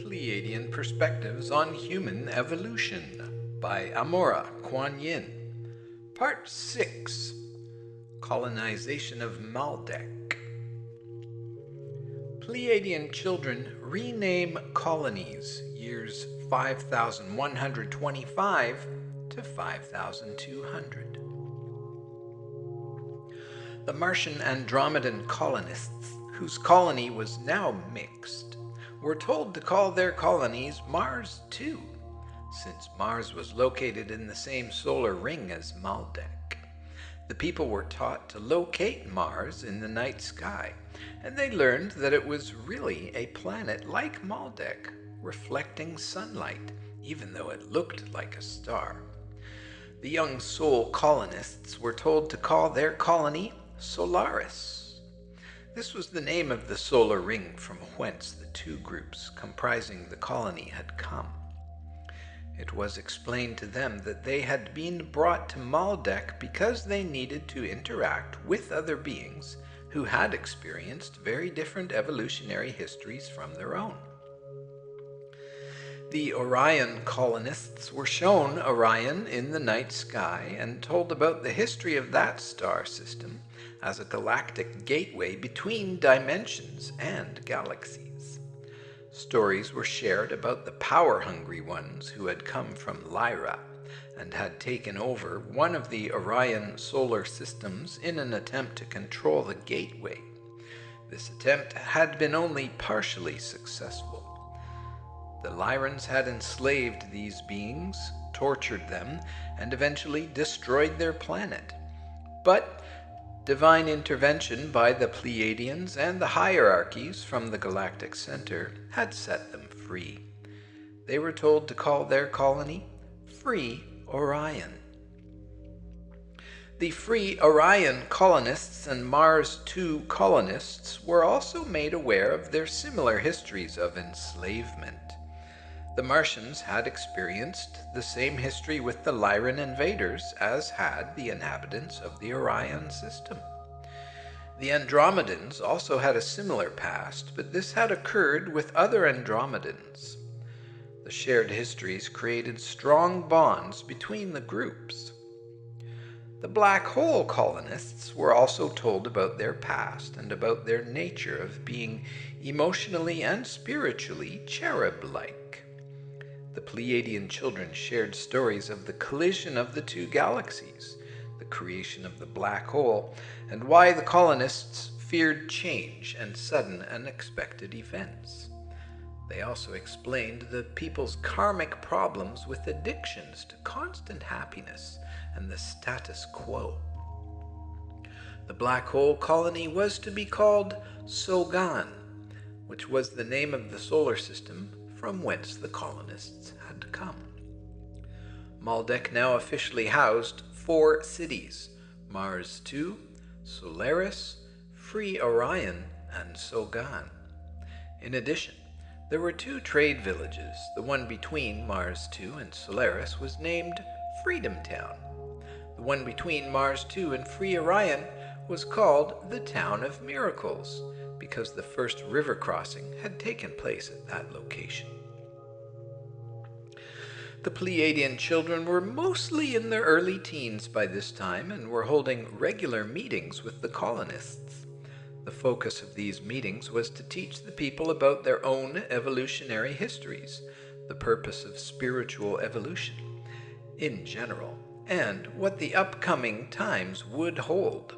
Pleiadian Perspectives on Human Evolution by Amora Kuan Yin. Part 6. Colonization of Maldek. Pleiadian children rename colonies years 5125 to 5200. The Martian Andromedan colonists, whose colony was now mixed, were told to call their colonies Mars too, since Mars was located in the same solar ring as Maldek. The people were taught to locate Mars in the night sky, and they learned that it was really a planet like Maldek, reflecting sunlight, even though it looked like a star. The young soul colonists were told to call their colony Solaris. This was the name of the solar ring from whence the two groups comprising the colony had come. It was explained to them that they had been brought to Maldek because they needed to interact with other beings who had experienced very different evolutionary histories from their own. The Orion colonists were shown Orion in the night sky and told about the history of that star system as a galactic gateway between dimensions and galaxies. Stories were shared about the power-hungry ones who had come from Lyra and had taken over one of the Orion solar systems in an attempt to control the gateway. This attempt had been only partially successful. The Lyrans had enslaved these beings, tortured them, and eventually destroyed their planet. But divine intervention by the Pleiadians and the hierarchies from the galactic center had set them free. They were told to call their colony Free Orion. The Free Orion colonists and Mars II colonists were also made aware of their similar histories of enslavement. The Martians had experienced the same history with the Lyran invaders as had the inhabitants of the Orion system. The Andromedans also had a similar past, but this had occurred with other Andromedans. The shared histories created strong bonds between the groups. The black hole colonists were also told about their past and about their nature of being emotionally and spiritually cherub-like. The Pleiadian children shared stories of the collision of the two galaxies, the creation of the black hole, and why the colonists feared change and sudden unexpected events. They also explained the people's karmic problems with addictions to constant happiness and the status quo. The black hole colony was to be called Sogan, which was the name of the solar system from whence the colonists had come. Maldek now officially housed 4 cities: Mars II, Solaris, Free Orion, and Sogan. In addition, there were 2 trade villages. The one between Mars II and Solaris was named Freedom Town. The one between Mars II and Free Orion was called the Town of Miracles, because the first river crossing had taken place at that location. The Pleiadian children were mostly in their early teens by this time and were holding regular meetings with the colonists. The focus of these meetings was to teach the people about their own evolutionary histories, the purpose of spiritual evolution in general, and what the upcoming times would hold.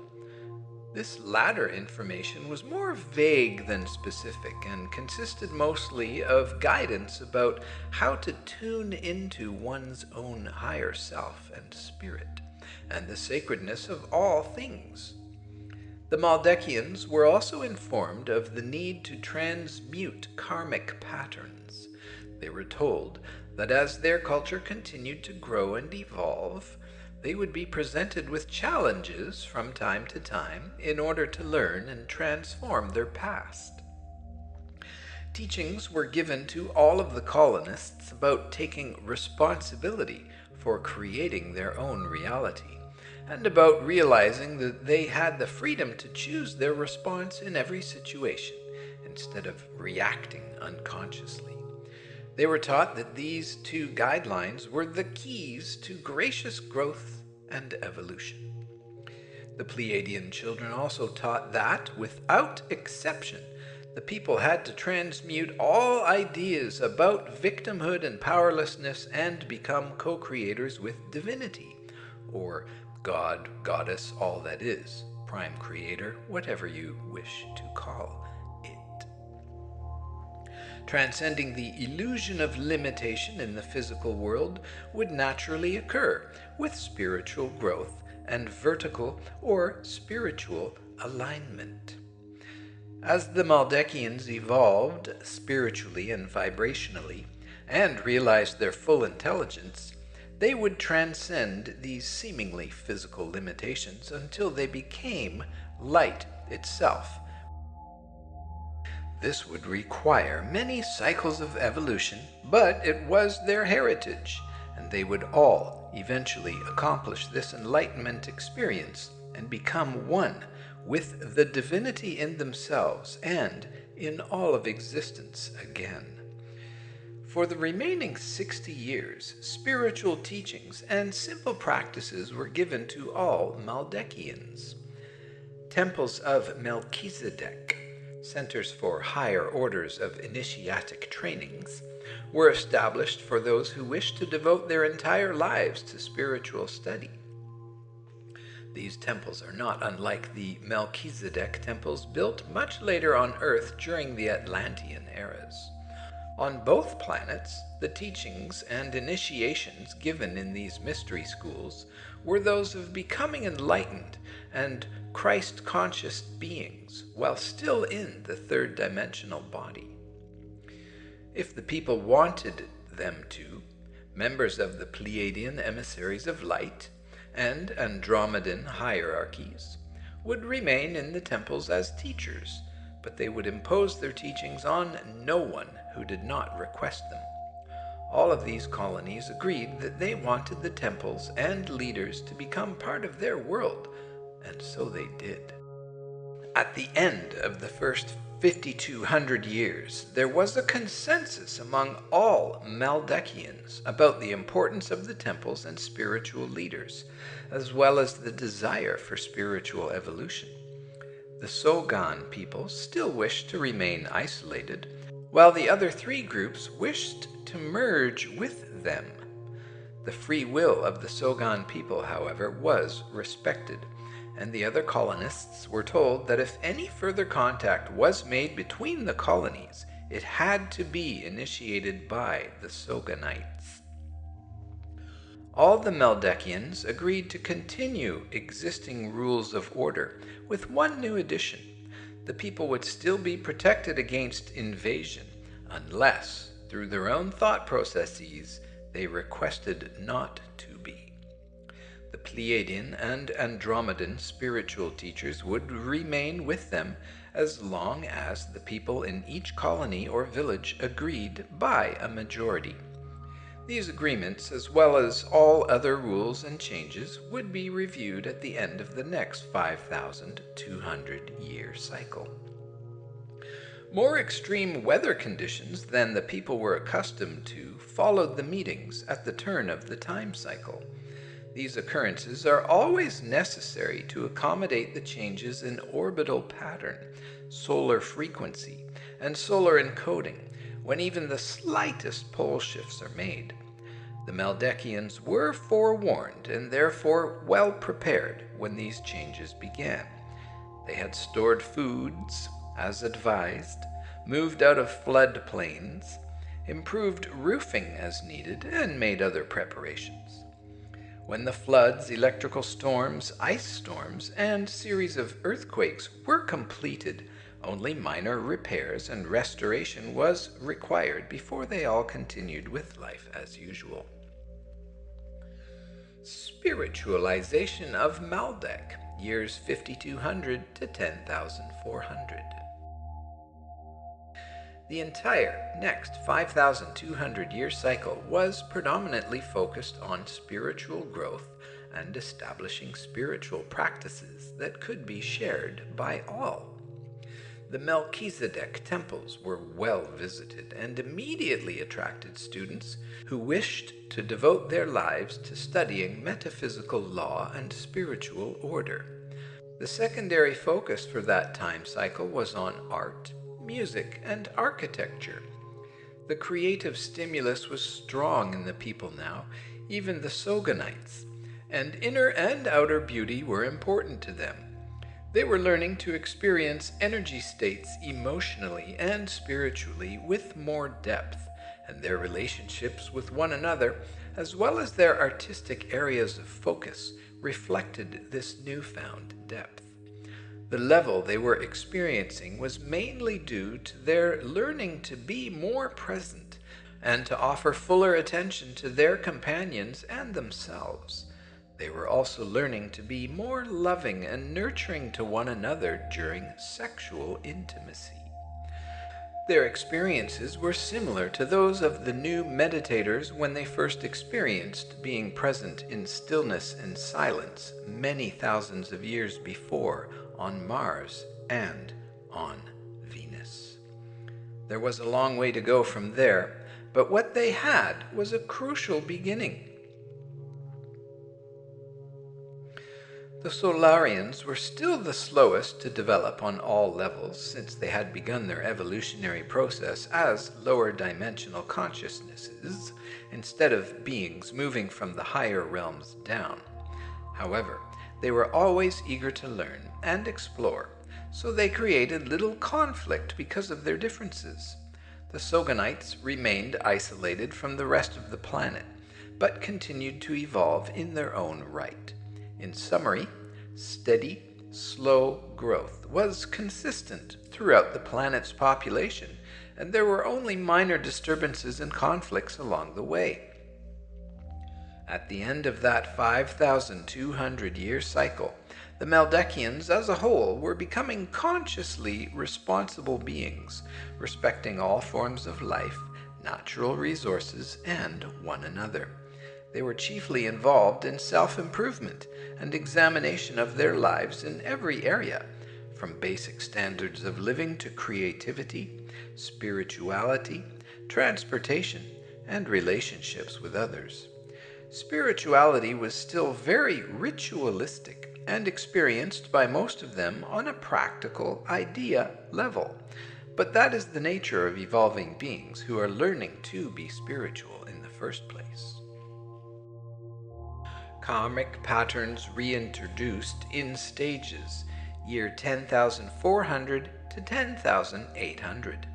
This latter information was more vague than specific and consisted mostly of guidance about how to tune into one's own higher self and spirit, and the sacredness of all things. The Maldekians were also informed of the need to transmute karmic patterns. They were told that as their culture continued to grow and evolve, they would be presented with challenges from time to time in order to learn and transform their past. Teachings were given to all of the colonists about taking responsibility for creating their own reality, and about realizing that they had the freedom to choose their response in every situation instead of reacting unconsciously. They were taught that these two guidelines were the keys to gracious growth and evolution. The Pleiadian children also taught that, without exception, the people had to transmute all ideas about victimhood and powerlessness and become co-creators with divinity, or God, Goddess, all that is, Prime Creator, whatever you wish to call it. Transcending the illusion of limitation in the physical world would naturally occur with spiritual growth and vertical or spiritual alignment. As the Maldekians evolved spiritually and vibrationally and realized their full intelligence, they would transcend these seemingly physical limitations until they became light itself. This would require many cycles of evolution, but it was their heritage, and they would all eventually accomplish this enlightenment experience and become one with the divinity in themselves and in all of existence again. For the remaining 60 years, spiritual teachings and simple practices were given to all Maldekians. Temples of Melchizedek, centers for higher orders of initiatic trainings, were established for those who wished to devote their entire lives to spiritual study. These temples are not unlike the Melchizedek temples built much later on Earth during the Atlantean eras. On both planets, the teachings and initiations given in these mystery schools were those of becoming enlightened and Christ-conscious beings while still in the third-dimensional body. If the people wanted them to, members of the Pleiadian emissaries of light and Andromedan hierarchies would remain in the temples as teachers, but they would impose their teachings on no one who did not request them. All of these colonies agreed that they wanted the temples and leaders to become part of their world, and so they did. At the end of the first 5,200 years, there was a consensus among all Maldekians about the importance of the temples and spiritual leaders, as well as the desire for spiritual evolution. The Sogan people still wished to remain isolated, while the other three groups wished to merge with them. The free will of the Sogan people, however, was respected, and the other colonists were told that if any further contact was made between the colonies, it had to be initiated by the Soganites. All the Maldekians agreed to continue existing rules of order, with one new addition. The people would still be protected against invasion, unless, through their own thought processes, they requested not to be. The Pleiadian and Andromedan spiritual teachers would remain with them as long as the people in each colony or village agreed by a majority. These agreements, as well as all other rules and changes, would be reviewed at the end of the next 5,200-year cycle. More extreme weather conditions than the people were accustomed to followed the meetings at the turn of the time cycle. These occurrences are always necessary to accommodate the changes in orbital pattern, solar frequency, and solar encoding, when even the slightest pole shifts are made. The Maldekians were forewarned and therefore well prepared when these changes began. They had stored foods, as advised, moved out of floodplains, improved roofing as needed, and made other preparations. When the floods, electrical storms, ice storms, and series of earthquakes were completed, only minor repairs and restoration was required before they all continued with life as usual. Spiritualization of Maldek, years 5,200 to 10,400. The entire next 5,200-year cycle was predominantly focused on spiritual growth and establishing spiritual practices that could be shared by all. The Melchizedek temples were well visited and immediately attracted students who wished to devote their lives to studying metaphysical law and spiritual order. The secondary focus for that time cycle was on art, music, and architecture. The creative stimulus was strong in the people now, even the Soganites, and inner and outer beauty were important to them. They were learning to experience energy states emotionally and spiritually with more depth, and their relationships with one another, as well as their artistic areas of focus, reflected this newfound depth. The level they were experiencing was mainly due to their learning to be more present and to offer fuller attention to their companions and themselves. They were also learning to be more loving and nurturing to one another during sexual intimacy. Their experiences were similar to those of the new meditators when they first experienced being present in stillness and silence many thousands of years before on Mars and on Venus. There was a long way to go from there, but what they had was a crucial beginning. The Solarians were still the slowest to develop on all levels since they had begun their evolutionary process as lower dimensional consciousnesses instead of beings moving from the higher realms down. However, they were always eager to learn and explore, so they created little conflict because of their differences. The Soganites remained isolated from the rest of the planet, but continued to evolve in their own right. In summary, steady, slow growth was consistent throughout the planet's population, and there were only minor disturbances and conflicts along the way. At the end of that 5,200-year cycle, the Maldekians as a whole were becoming consciously responsible beings, respecting all forms of life, natural resources, and one another. They were chiefly involved in self-improvement and examination of their lives in every area, from basic standards of living to creativity, spirituality, transportation, and relationships with others. Spirituality was still very ritualistic and experienced by most of them on a practical idea level. But that is the nature of evolving beings who are learning to be spiritual in the first place. Karmic patterns reintroduced in stages, year 10,400 to 10,800.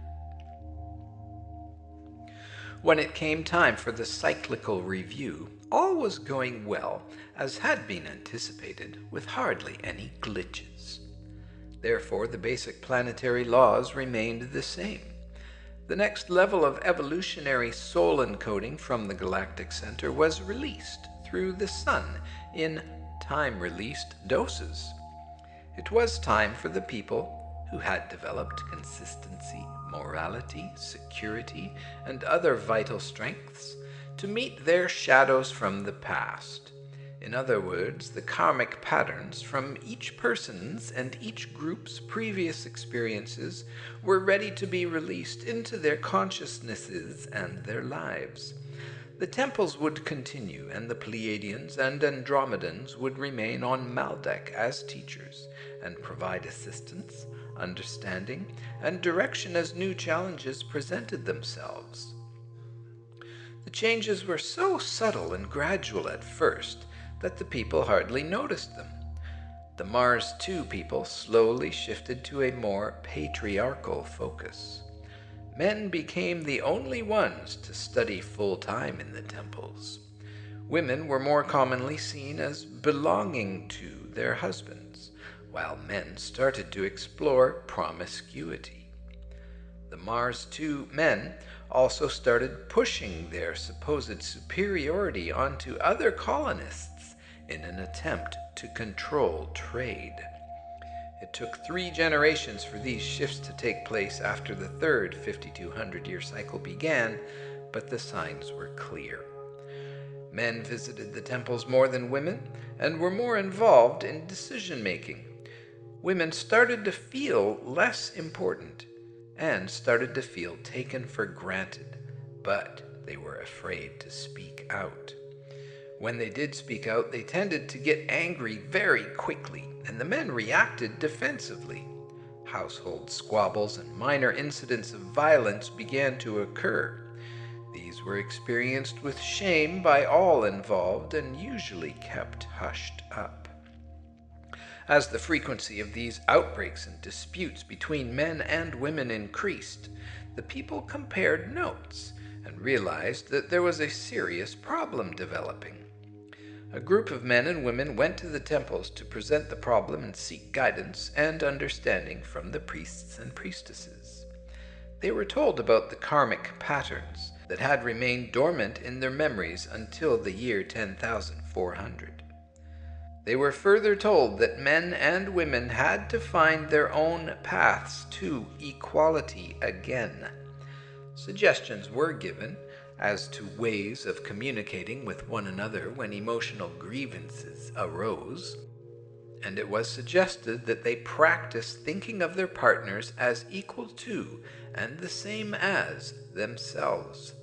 When it came time for the cyclical review, all was going well, as had been anticipated, with hardly any glitches. Therefore, the basic planetary laws remained the same. The next level of evolutionary soul encoding from the galactic center was released through the sun in time-released doses. It was time for the people who had developed consistency, morality, security, and other vital strengths to meet their shadows from the past. In other words, the karmic patterns from each person's and each group's previous experiences were ready to be released into their consciousnesses and their lives. The temples would continue, and the Pleiadians and Andromedans would remain on Maldek as teachers and provide assistance, understanding, and direction as new challenges presented themselves. The changes were so subtle and gradual at first that the people hardly noticed them. The Mars II people slowly shifted to a more patriarchal focus. Men became the only ones to study full-time in the temples. Women were more commonly seen as belonging to their husbands, while men started to explore promiscuity. The Mars II men also started pushing their supposed superiority onto other colonists in an attempt to control trade. It took 3 generations for these shifts to take place after the third 5,200-year cycle began, but the signs were clear. Men visited the temples more than women and were more involved in decision-making. women started to feel less important and started to feel taken for granted, but they were afraid to speak out. When they did speak out, they tended to get angry very quickly, and the men reacted defensively. Household squabbles and minor incidents of violence began to occur. These were experienced with shame by all involved and usually kept hushed up. As the frequency of these outbreaks and disputes between men and women increased, the people compared notes and realized that there was a serious problem developing. A group of men and women went to the temples to present the problem and seek guidance and understanding from the priests and priestesses. They were told about the karmic patterns that had remained dormant in their memories until the year 10,400. They were further told that men and women had to find their own paths to equality again. Suggestions were given as to ways of communicating with one another when emotional grievances arose, and it was suggested that they practice thinking of their partners as equal to and the same as themselves.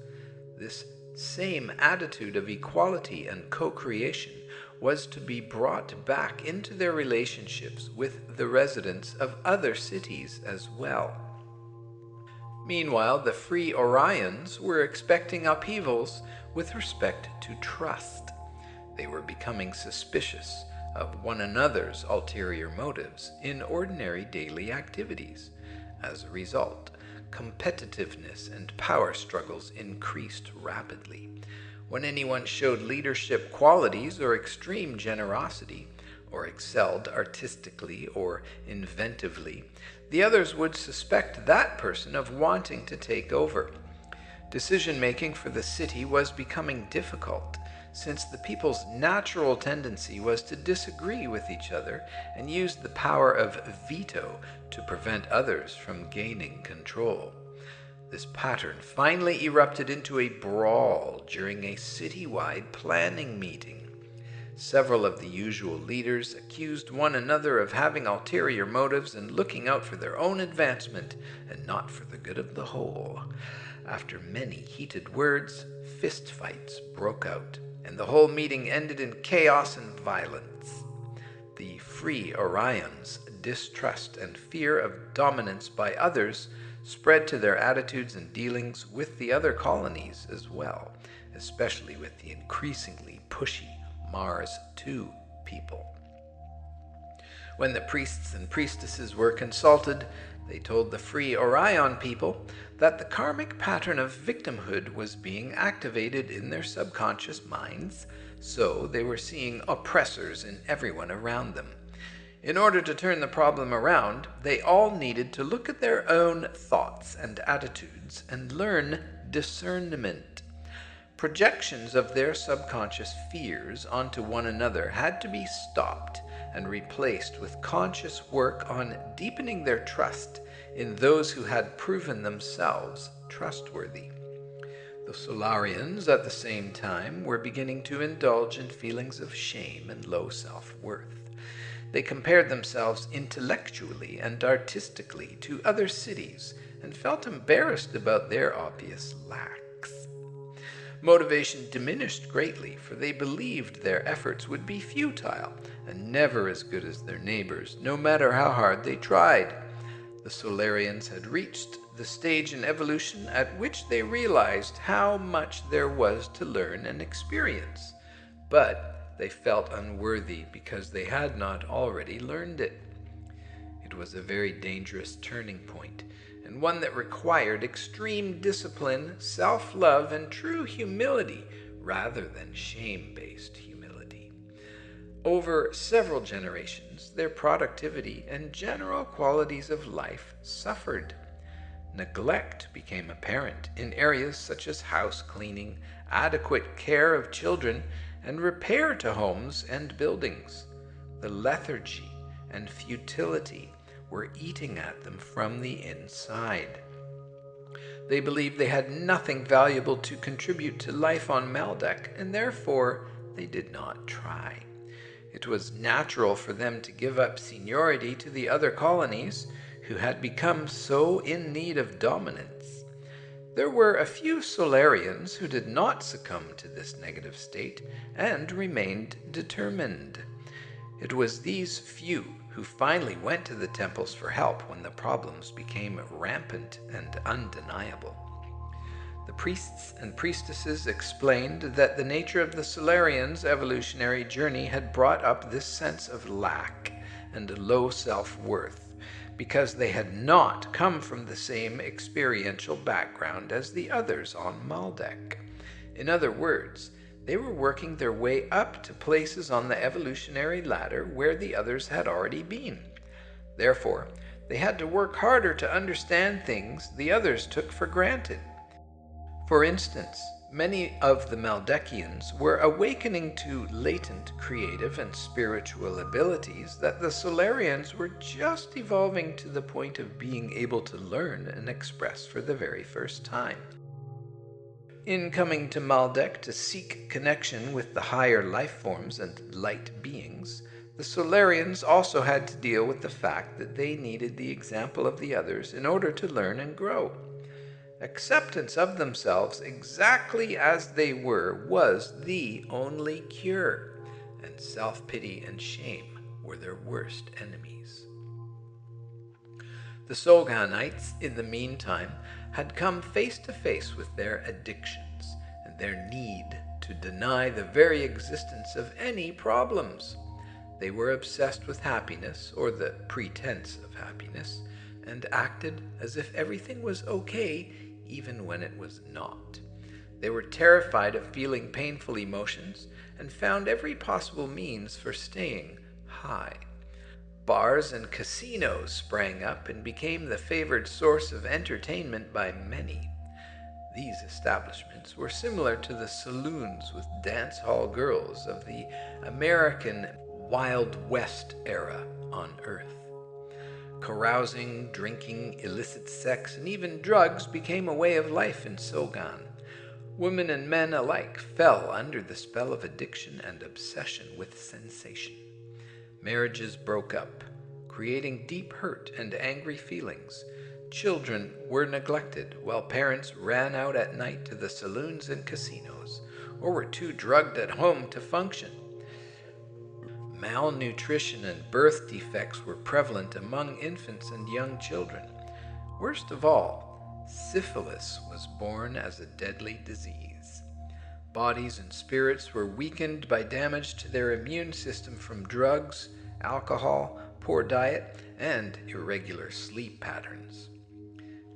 This same attitude of equality and co-creation was to be brought back into their relationships with the residents of other cities as well. Meanwhile, the free Orions were expecting upheavals with respect to trust. They were becoming suspicious of one another's ulterior motives in ordinary daily activities. As a result, competitiveness and power struggles increased rapidly. When anyone showed leadership qualities or extreme generosity, or excelled artistically or inventively, the others would suspect that person of wanting to take over. Decision-making for the city was becoming difficult, since the people's natural tendency was to disagree with each other and use the power of veto to prevent others from gaining control. This pattern finally erupted into a brawl during a citywide planning meeting. Several of the usual leaders accused one another of having ulterior motives and looking out for their own advancement and not for the good of the whole. After many heated words, fistfights broke out, and the whole meeting ended in chaos and violence. The free Orions' distrust and fear of dominance by others spread to their attitudes and dealings with the other colonies as well, especially with the increasingly pushy Mars 2 people. When the priests and priestesses were consulted, they told the free Orion people that the karmic pattern of victimhood was being activated in their subconscious minds, so they were seeing oppressors in everyone around them. In order to turn the problem around, they all needed to look at their own thoughts and attitudes and learn discernment. Projections of their subconscious fears onto one another had to be stopped and replaced with conscious work on deepening their trust in those who had proven themselves trustworthy. The Solarians, at the same time, were beginning to indulge in feelings of shame and low self-worth. They compared themselves intellectually and artistically to other cities and felt embarrassed about their obvious lacks. Motivation diminished greatly, for they believed their efforts would be futile and never as good as their neighbors, no matter how hard they tried. The Solarians had reached the stage in evolution at which they realized how much there was to learn and experience, but they felt unworthy because they had not already learned it. It was a very dangerous turning point, and one that required extreme discipline, self-love, and true humility rather than shame-based humility. Over several generations, their productivity and general qualities of life suffered. Neglect became apparent in areas such as house cleaning, adequate care of children, and repair to homes and buildings. The lethargy and futility were eating at them from the inside. They believed they had nothing valuable to contribute to life on Maldek, and therefore they did not try. It was natural for them to give up seniority to the other colonies, who had become so in need of dominance. There were a few Solarians who did not succumb to this negative state and remained determined. It was these few who finally went to the temples for help when the problems became rampant and undeniable. The priests and priestesses explained that the nature of the Solarians' evolutionary journey had brought up this sense of lack and low self-worth, because they had not come from the same experiential background as the others on Maldek. In other words, they were working their way up to places on the evolutionary ladder where the others had already been. Therefore, they had to work harder to understand things the others took for granted. For instance, many of the Maldekians were awakening to latent creative and spiritual abilities that the Solarians were just evolving to the point of being able to learn and express for the very first time. In coming to Maldek to seek connection with the higher life forms and light beings, the Solarians also had to deal with the fact that they needed the example of the others in order to learn and grow. Acceptance of themselves exactly as they were was the only cure, and self-pity and shame were their worst enemies. The Soganites, in the meantime, had come face to face with their addictions and their need to deny the very existence of any problems. They were obsessed with happiness, or the pretense of happiness, and acted as if everything was okay even when it was not. They were terrified of feeling painful emotions and found every possible means for staying high. Bars and casinos sprang up and became the favored source of entertainment by many. These establishments were similar to the saloons with dance hall girls of the American Wild West era on Earth. Carousing, drinking, illicit sex, and even drugs became a way of life in Sogan. Women and men alike fell under the spell of addiction and obsession with sensation. Marriages broke up, creating deep hurt and angry feelings. Children were neglected, while parents ran out at night to the saloons and casinos, or were too drugged at home to function. Malnutrition and birth defects were prevalent among infants and young children. Worst of all, syphilis was born as a deadly disease. Bodies and spirits were weakened by damage to their immune system from drugs, alcohol, poor diet, and irregular sleep patterns.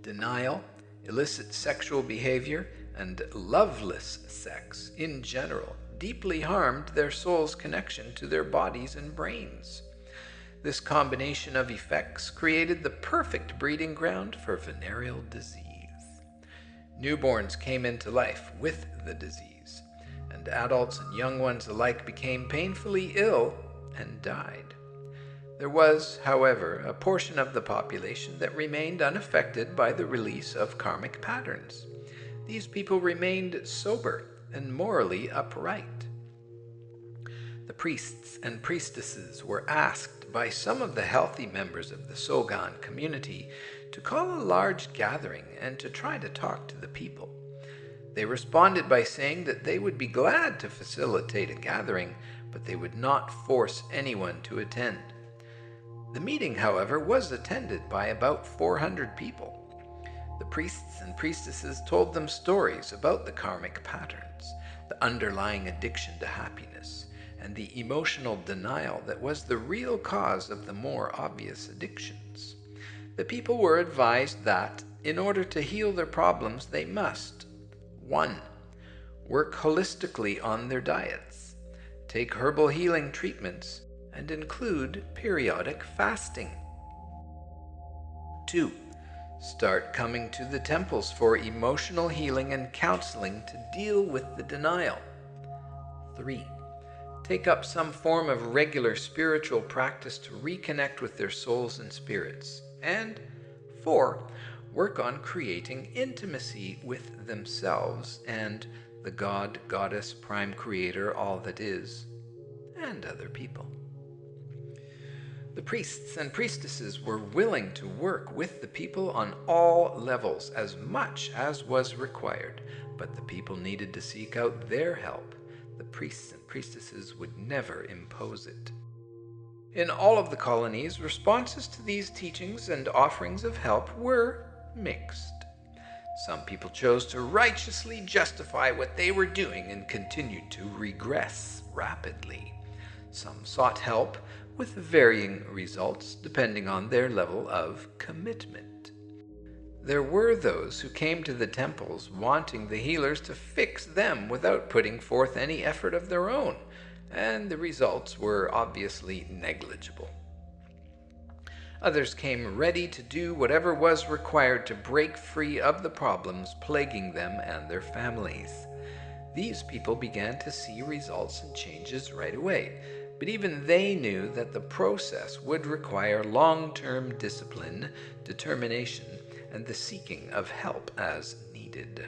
Denial, illicit sexual behavior, and loveless sex in general deeply harmed their soul's connection to their bodies and brains. This combination of effects created the perfect breeding ground for venereal disease. Newborns came into life with the disease, and adults and young ones alike became painfully ill and died. There was, however, a portion of the population that remained unaffected by the release of karmic patterns. These people remained sober and morally upright. The priests and priestesses were asked by some of the healthy members of the Sogan community to call a large gathering and to try to talk to the people. They responded by saying that they would be glad to facilitate a gathering, but they would not force anyone to attend. The meeting, however, was attended by about 400 people. The priests and priestesses told them stories about the karmic patterns, the underlying addiction to happiness, and the emotional denial that was the real cause of the more obvious addictions. The people were advised that, in order to heal their problems, they must 1. Work holistically on their diets, take herbal healing treatments, and include periodic fasting. 2. Start coming to the temples for emotional healing and counseling to deal with the denial. 3. Take up some form of regular spiritual practice to reconnect with their souls and spirits. And 4. Work on creating intimacy with themselves and the God, Goddess, Prime Creator, all that is, and other people. The priests and priestesses were willing to work with the people on all levels as much as was required, but the people needed to seek out their help. The priests and priestesses would never impose it. In all of the colonies, responses to these teachings and offerings of help were mixed. Some people chose to righteously justify what they were doing and continued to regress rapidly. Some sought help, with varying results depending on their level of commitment. There were those who came to the temples wanting the healers to fix them without putting forth any effort of their own, and the results were obviously negligible. Others came ready to do whatever was required to break free of the problems plaguing them and their families. These people began to see results and changes right away, but even they knew that the process would require long-term discipline, determination, and the seeking of help as needed.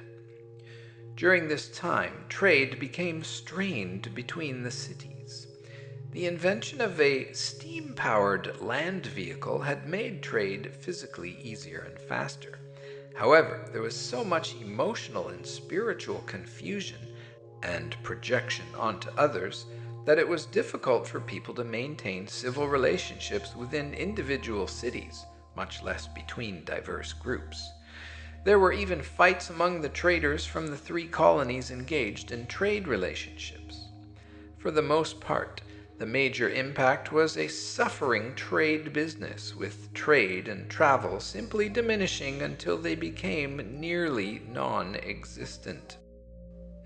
During this time, trade became strained between the cities. The invention of a steam-powered land vehicle had made trade physically easier and faster. However, there was so much emotional and spiritual confusion and projection onto others that it was difficult for people to maintain civil relationships within individual cities, much less between diverse groups. There were even fights among the traders from the 3 colonies engaged in trade relationships. For the most part, the major impact was a suffering trade business, with trade and travel simply diminishing until they became nearly non-existent.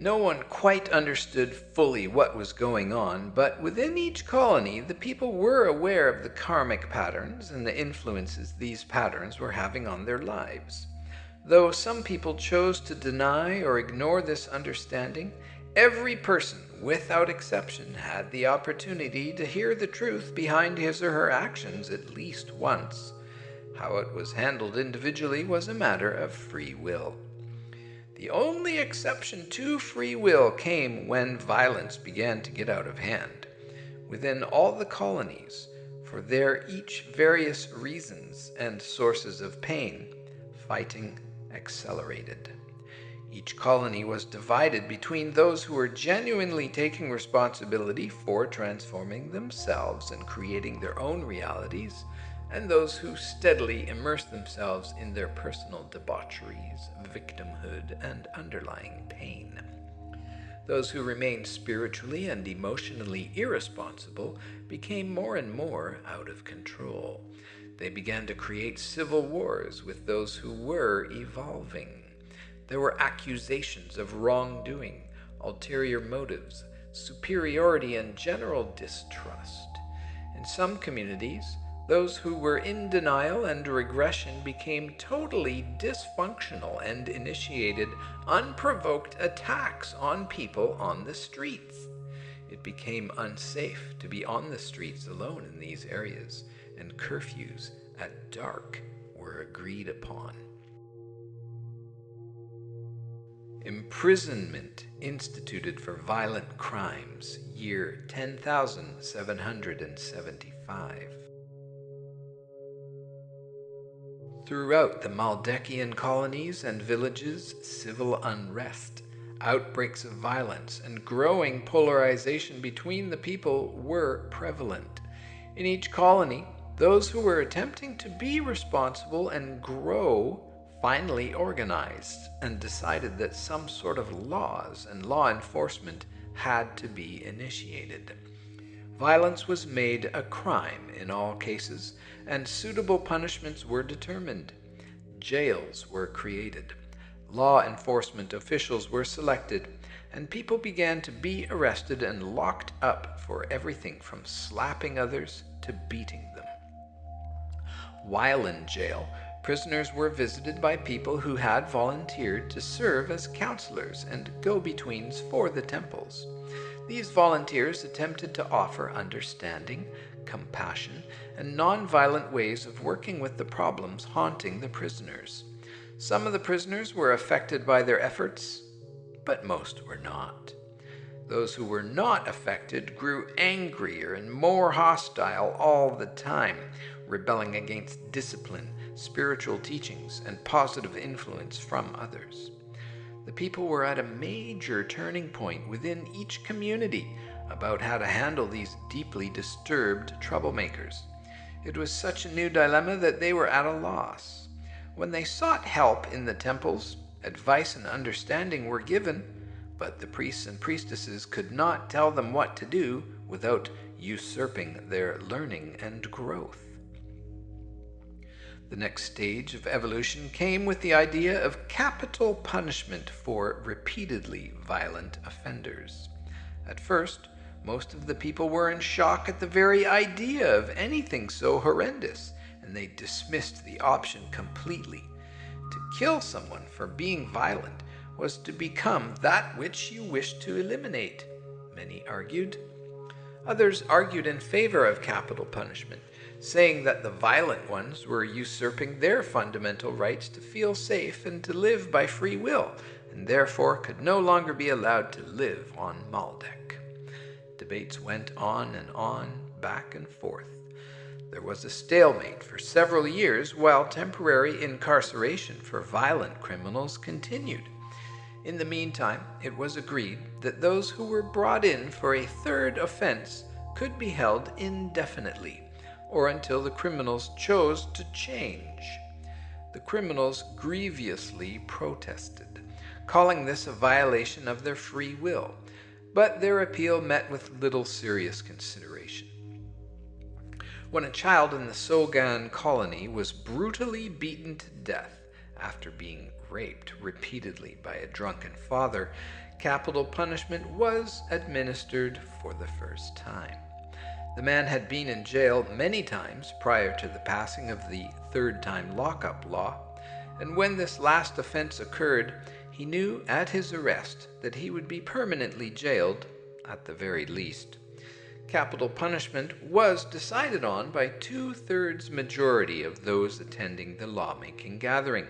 No one quite understood fully what was going on, but within each colony, the people were aware of the karmic patterns and the influences these patterns were having on their lives. Though some people chose to deny or ignore this understanding, every person, without exception, had the opportunity to hear the truth behind his or her actions at least once. How it was handled individually was a matter of free will. The only exception to free will came when violence began to get out of hand. Within all the colonies, for their each various reasons and sources of pain, fighting accelerated. Each colony was divided between those who were genuinely taking responsibility for transforming themselves and creating their own realities, and those who steadily immersed themselves in their personal debaucheries, victimhood, and underlying pain. Those who remained spiritually and emotionally irresponsible became more and more out of control. They began to create civil wars with those who were evolving. There were accusations of wrongdoing, ulterior motives, superiority, and general distrust. In some communities, those who were in denial and regression became totally dysfunctional and initiated unprovoked attacks on people on the streets. It became unsafe to be on the streets alone in these areas, and curfews at dark were agreed upon. Imprisonment instituted for violent crimes, year 10,775. Throughout the Maldekian colonies and villages, civil unrest, outbreaks of violence, and growing polarization between the people were prevalent. In each colony, those who were attempting to be responsible and grow finally organized and decided that some sort of laws and law enforcement had to be initiated. Violence was made a crime in all cases, and suitable punishments were determined. Jails were created. Law enforcement officials were selected, and people began to be arrested and locked up for everything from slapping others to beating them. While in jail, prisoners were visited by people who had volunteered to serve as counselors and go-betweens for the temples. These volunteers attempted to offer understanding, compassion, and non-violent ways of working with the problems haunting the prisoners. Some of the prisoners were affected by their efforts, but most were not. Those who were not affected grew angrier and more hostile all the time, rebelling against discipline, spiritual teachings, and positive influence from others. The people were at a major turning point within each community about how to handle these deeply disturbed troublemakers. It was such a new dilemma that they were at a loss. When they sought help in the temples, advice and understanding were given, but the priests and priestesses could not tell them what to do without usurping their learning and growth. The next stage of evolution came with the idea of capital punishment for repeatedly violent offenders. At first, most of the people were in shock at the very idea of anything so horrendous, and they dismissed the option completely. To kill someone for being violent was to become that which you wished to eliminate, many argued. Others argued in favor of capital punishment, saying that the violent ones were usurping their fundamental rights to feel safe and to live by free will, and therefore could no longer be allowed to live on Maldek. Debates went on, back and forth. There was a stalemate for several years while temporary incarceration for violent criminals continued. In the meantime, it was agreed that those who were brought in for a third offense could be held indefinitely, or until the criminals chose to change. The criminals grievously protested, calling this a violation of their free will, but their appeal met with little serious consideration. When a child in the Sogan colony was brutally beaten to death after being raped repeatedly by a drunken father, capital punishment was administered for the first time. The man had been in jail many times prior to the passing of the third-time lockup law, and when this last offense occurred, he knew at his arrest that he would be permanently jailed, at the very least. Capital punishment was decided on by 2/3 majority of those attending the lawmaking gathering.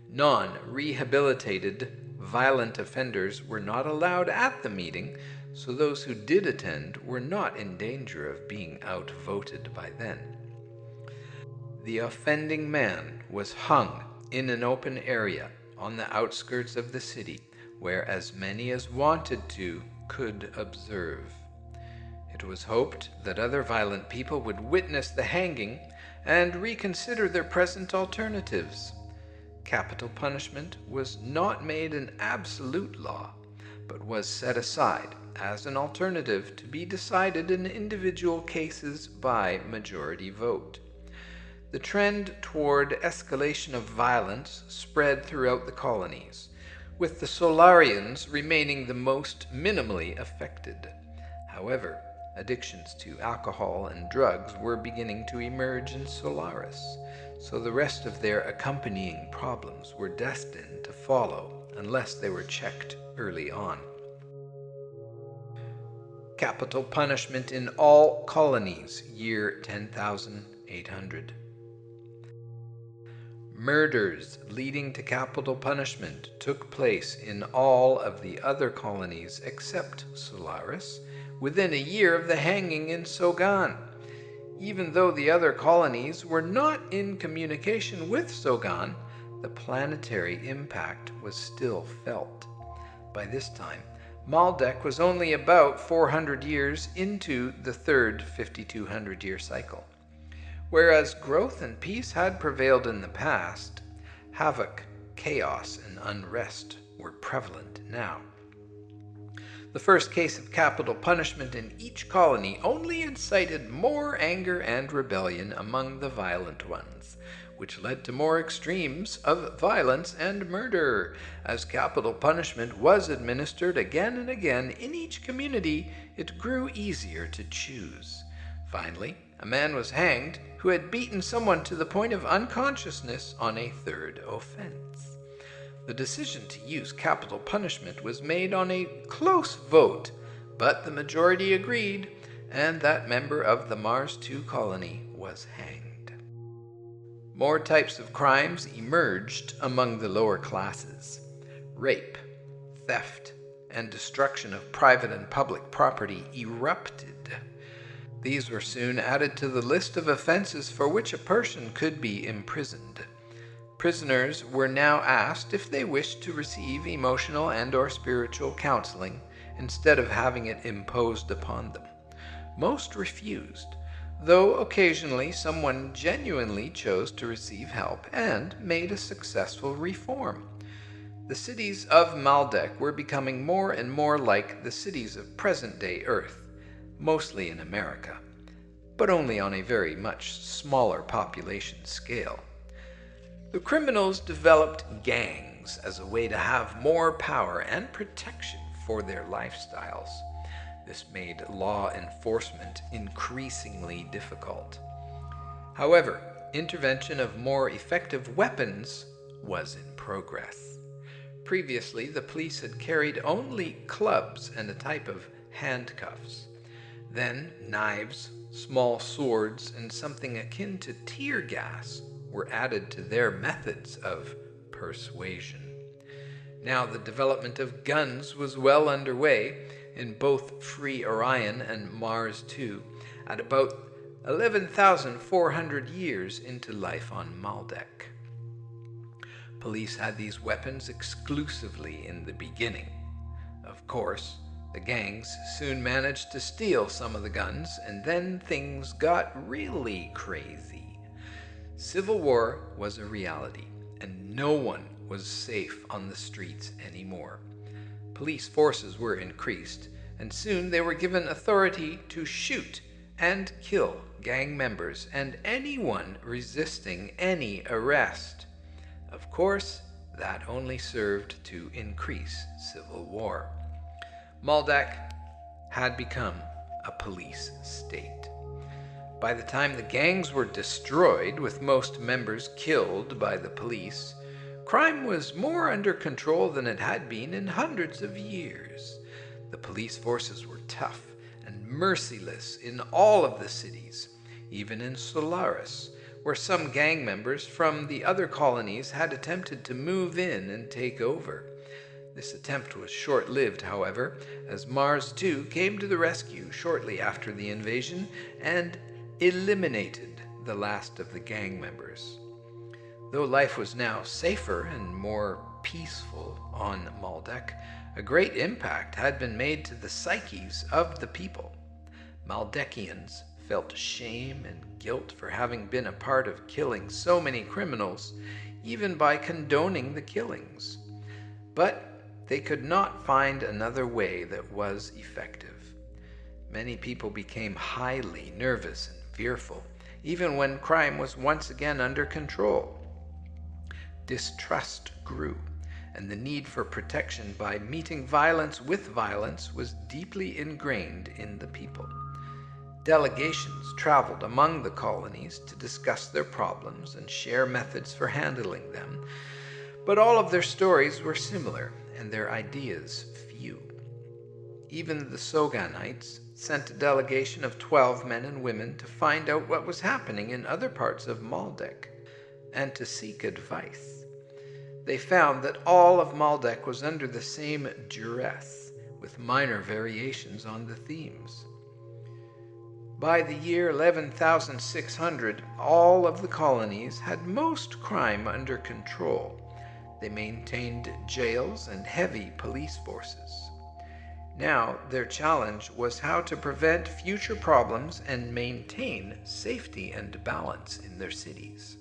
Non-rehabilitated violent offenders were not allowed at the meeting, so those who did attend were not in danger of being outvoted by then. The offending man was hung in an open area on the outskirts of the city, where as many as wanted to could observe. It was hoped that other violent people would witness the hanging and reconsider their present alternatives. Capital punishment was not made an absolute law, but was set aside as an alternative to be decided in individual cases by majority vote. The trend toward escalation of violence spread throughout the colonies, with the Solarians remaining the most minimally affected. However, addictions to alcohol and drugs were beginning to emerge in Solaris, so the rest of their accompanying problems were destined to follow unless they were checked early on. Capital punishment in all colonies, year 10,800. Murders leading to capital punishment took place in all of the other colonies except Solaris within a year of the hanging in Sogan. Even though the other colonies were not in communication with Sogan, the planetary impact was still felt. By this time, Maldek was only about 400 years into the third 5,200-year cycle. Whereas growth and peace had prevailed in the past, havoc, chaos, and unrest were prevalent now. The first case of capital punishment in each colony only incited more anger and rebellion among the violent ones, which led to more extremes of violence and murder. As capital punishment was administered again and again in each community, it grew easier to choose. Finally, a man was hanged who had beaten someone to the point of unconsciousness on a third offense. The decision to use capital punishment was made on a close vote, but the majority agreed, and that member of the Mars II colony was hanged. More types of crimes emerged among the lower classes: rape, theft, and destruction of private and public property erupted. These were soon added to the list of offenses for which a person could be imprisoned. Prisoners were now asked if they wished to receive emotional and/or spiritual counseling instead of having it imposed upon them. Most refused, though occasionally someone genuinely chose to receive help and made a successful reform. The cities of Maldek were becoming more and more like the cities of present-day Earth, mostly in America, but only on a very much smaller population scale. The criminals developed gangs as a way to have more power and protection for their lifestyles. This made law enforcement increasingly difficult. However, intervention of more effective weapons was in progress. Previously, the police had carried only clubs and a type of handcuffs. Then, knives, small swords, and something akin to tear gas were added to their methods of persuasion. Now the development of guns was well underway in both Free Orion and Mars II at about 11,400 years into life on Maldek. Police had these weapons exclusively in the beginning. Of course, the gangs soon managed to steal some of the guns, and then things got really crazy. Civil war was a reality, and no one was safe on the streets anymore. Police forces were increased, and soon they were given authority to shoot and kill gang members and anyone resisting any arrest. Of course, that only served to increase civil war. Maldek had become a police state. By the time the gangs were destroyed, with most members killed by the police, crime was more under control than it had been in hundreds of years. The police forces were tough and merciless in all of the cities, even in Solaris, where some gang members from the other colonies had attempted to move in and take over. This attempt was short-lived, however, as Mars II came to the rescue shortly after the invasion and eliminated the last of the gang members. Though life was now safer and more peaceful on Maldek, a great impact had been made to the psyches of the people. Maldekians felt shame and guilt for having been a part of killing so many criminals, even by condoning the killings. But they could not find another way that was effective. Many people became highly nervous and fearful, even when crime was once again under control. Distrust grew, and the need for protection by meeting violence with violence was deeply ingrained in the people. Delegations traveled among the colonies to discuss their problems and share methods for handling them, but all of their stories were similar and their ideas few. Even the Soganites sent a delegation of 12 men and women to find out what was happening in other parts of Maldek and to seek advice. They found that all of Maldek was under the same duress, with minor variations on the themes. By the year 11,600, all of the colonies had most crime under control. They maintained jails and heavy police forces. Now, their challenge was how to prevent future problems and maintain safety and balance in their cities.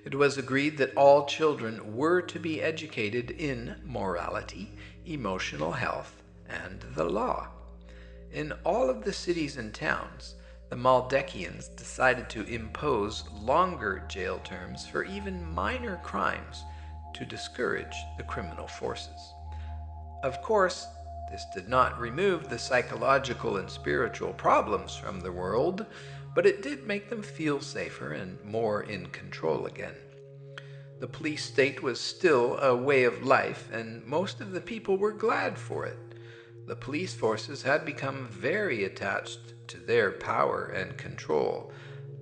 It was agreed that all children were to be educated in morality, emotional health, and the law. In all of the cities and towns, the Maldekians decided to impose longer jail terms for even minor crimes to discourage the criminal forces. Of course, this did not remove the psychological and spiritual problems from the world, but it did make them feel safer and more in control again. The police state was still a way of life, and most of the people were glad for it. The police forces had become very attached to their power and control,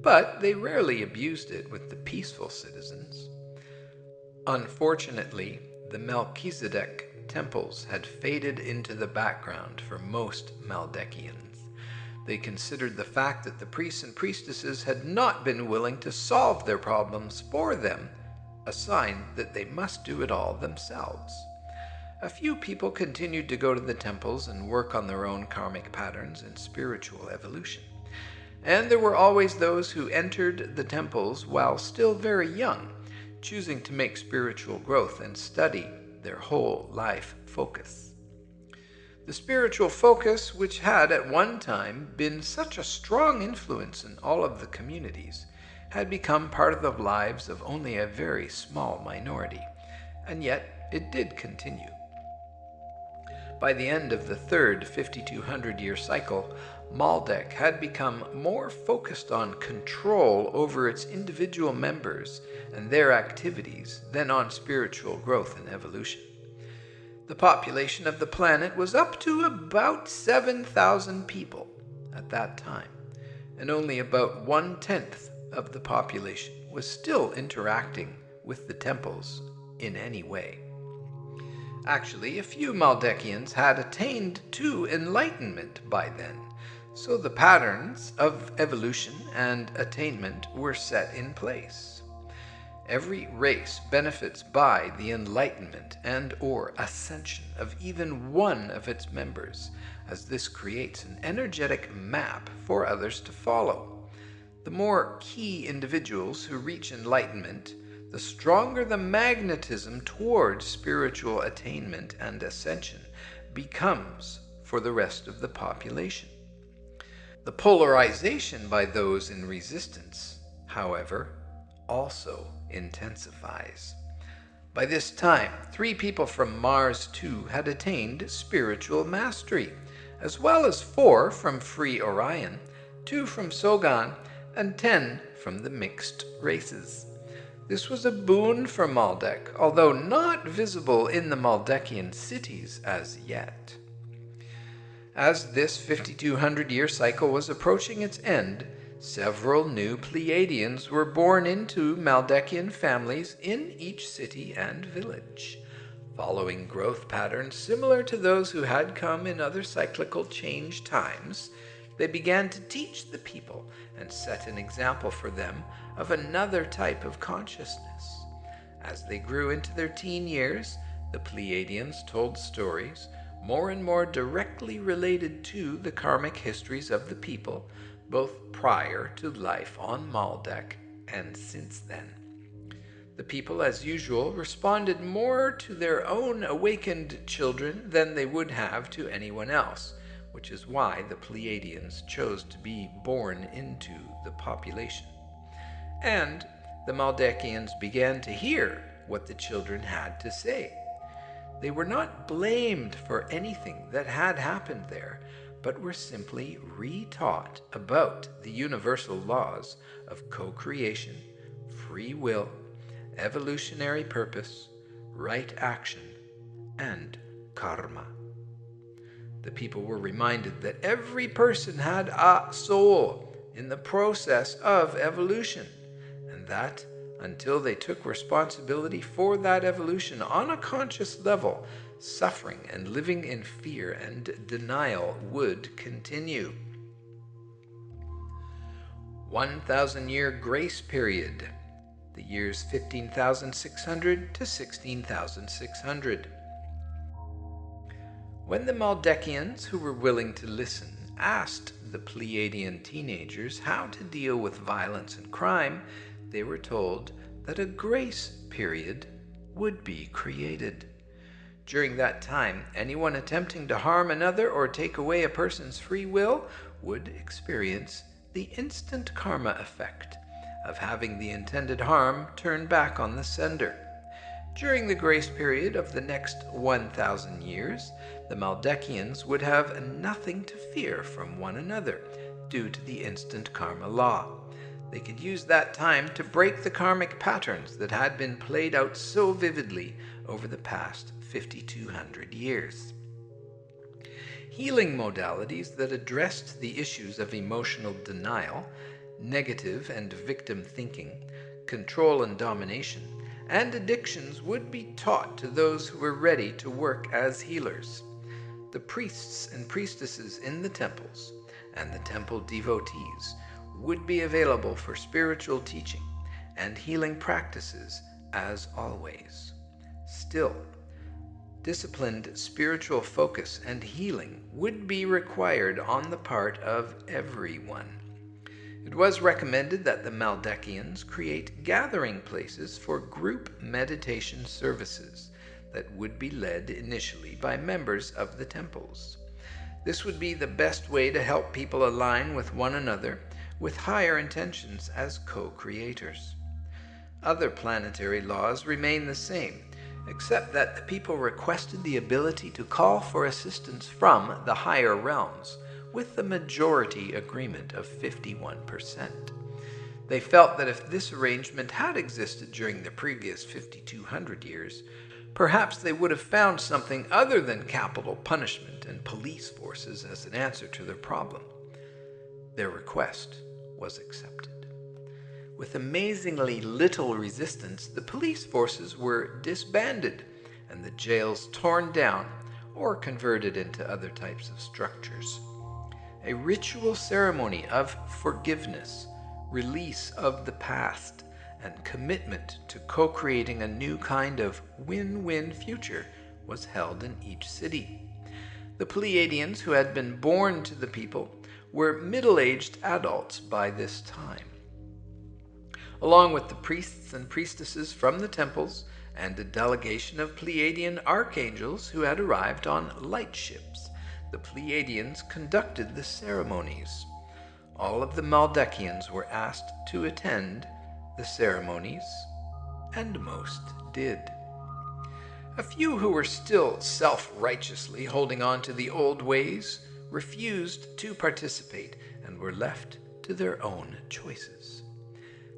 but they rarely abused it with the peaceful citizens. Unfortunately, the Melchizedek temples had faded into the background for most Maldekians. They considered the fact that the priests and priestesses had not been willing to solve their problems for them a sign that they must do it all themselves. A few people continued to go to the temples and work on their own karmic patterns and spiritual evolution. And there were always those who entered the temples while still very young, choosing to make spiritual growth and study their whole life focus. The spiritual focus, which had at one time been such a strong influence in all of the communities, had become part of the lives of only a very small minority, and yet it did continue. By the end of the third 5200-year cycle, Maldek had become more focused on control over its individual members and their activities than on spiritual growth and evolution. The population of the planet was up to about 7,000 people at that time, and only about 1/10 of the population was still interacting with the temples in any way. Actually, a few Maldekians had attained to enlightenment by then, so the patterns of evolution and attainment were set in place. Every race benefits by the enlightenment and or ascension of even one of its members, as this creates an energetic map for others to follow. The more key individuals who reach enlightenment, the stronger the magnetism towards spiritual attainment and ascension becomes for the rest of the population. The polarization by those in resistance, however, also intensifies. By this time, 3 people from Mars 2 had attained spiritual mastery, as well as 4 from Free Orion, 2 from Sogan, and 10 from the mixed races. This was a boon for Maldek, although not visible in the Maldekian cities as yet. As this 5200-year cycle was approaching its end, several new Pleiadians were born into Maldekian families in each city and village, following growth patterns similar to those who had come in other cyclical change times. They began to teach the people and set an example for them of another type of consciousness. As they grew into their teen years, the Pleiadians told stories more and more directly related to the karmic histories of the people, both prior to life on Maldek and since then. The people, as usual, responded more to their own awakened children than they would have to anyone else, which is why the Pleiadians chose to be born into the population. And the Maldekians began to hear what the children had to say. They were not blamed for anything that had happened there, but were simply re-taught about the universal laws of co-creation, free will, evolutionary purpose, right action, and karma. The people were reminded that every person had a soul in the process of evolution, and that until they took responsibility for that evolution on a conscious level, suffering and living in fear and denial would continue. 1,000-year grace period, the years 15,600 to 16,600. When the Maldekians, who were willing to listen, asked the Pleiadian teenagers how to deal with violence and crime, they were told that a grace period would be created. During that time, anyone attempting to harm another or take away a person's free will would experience the instant karma effect of having the intended harm turn back on the sender. During the grace period of the next 1,000 years, the Maldekians would have nothing to fear from one another due to the instant karma law. They could use that time to break the karmic patterns that had been played out so vividly over the past 5,200 years. Healing modalities that addressed the issues of emotional denial, negative and victim thinking, control and domination, and addictions would be taught to those who were ready to work as healers. The priests and priestesses in the temples and the temple devotees would be available for spiritual teaching and healing practices as always. Still, disciplined spiritual focus and healing would be required on the part of everyone. It was recommended that the Maldekians create gathering places for group meditation services that would be led initially by members of the temples. This would be the best way to help people align with one another with higher intentions as co-creators. Other planetary laws remain the same, except that the people requested the ability to call for assistance from the higher realms, with the majority agreement of 51%. They felt that if this arrangement had existed during the previous 5,200 years, perhaps they would have found something other than capital punishment and police forces as an answer to their problem. Their request was accepted. With amazingly little resistance, the police forces were disbanded and the jails torn down or converted into other types of structures. A ritual ceremony of forgiveness, release of the past, and commitment to co-creating a new kind of win-win future was held in each city. The Pleiadians who had been born to the people were middle-aged adults by this time. Along with the priests and priestesses from the temples and a delegation of Pleiadian archangels who had arrived on light ships, the Pleiadians conducted the ceremonies. All of the Maldekians were asked to attend the ceremonies, and most did. A few who were still self-righteously holding on to the old ways refused to participate and were left to their own choices.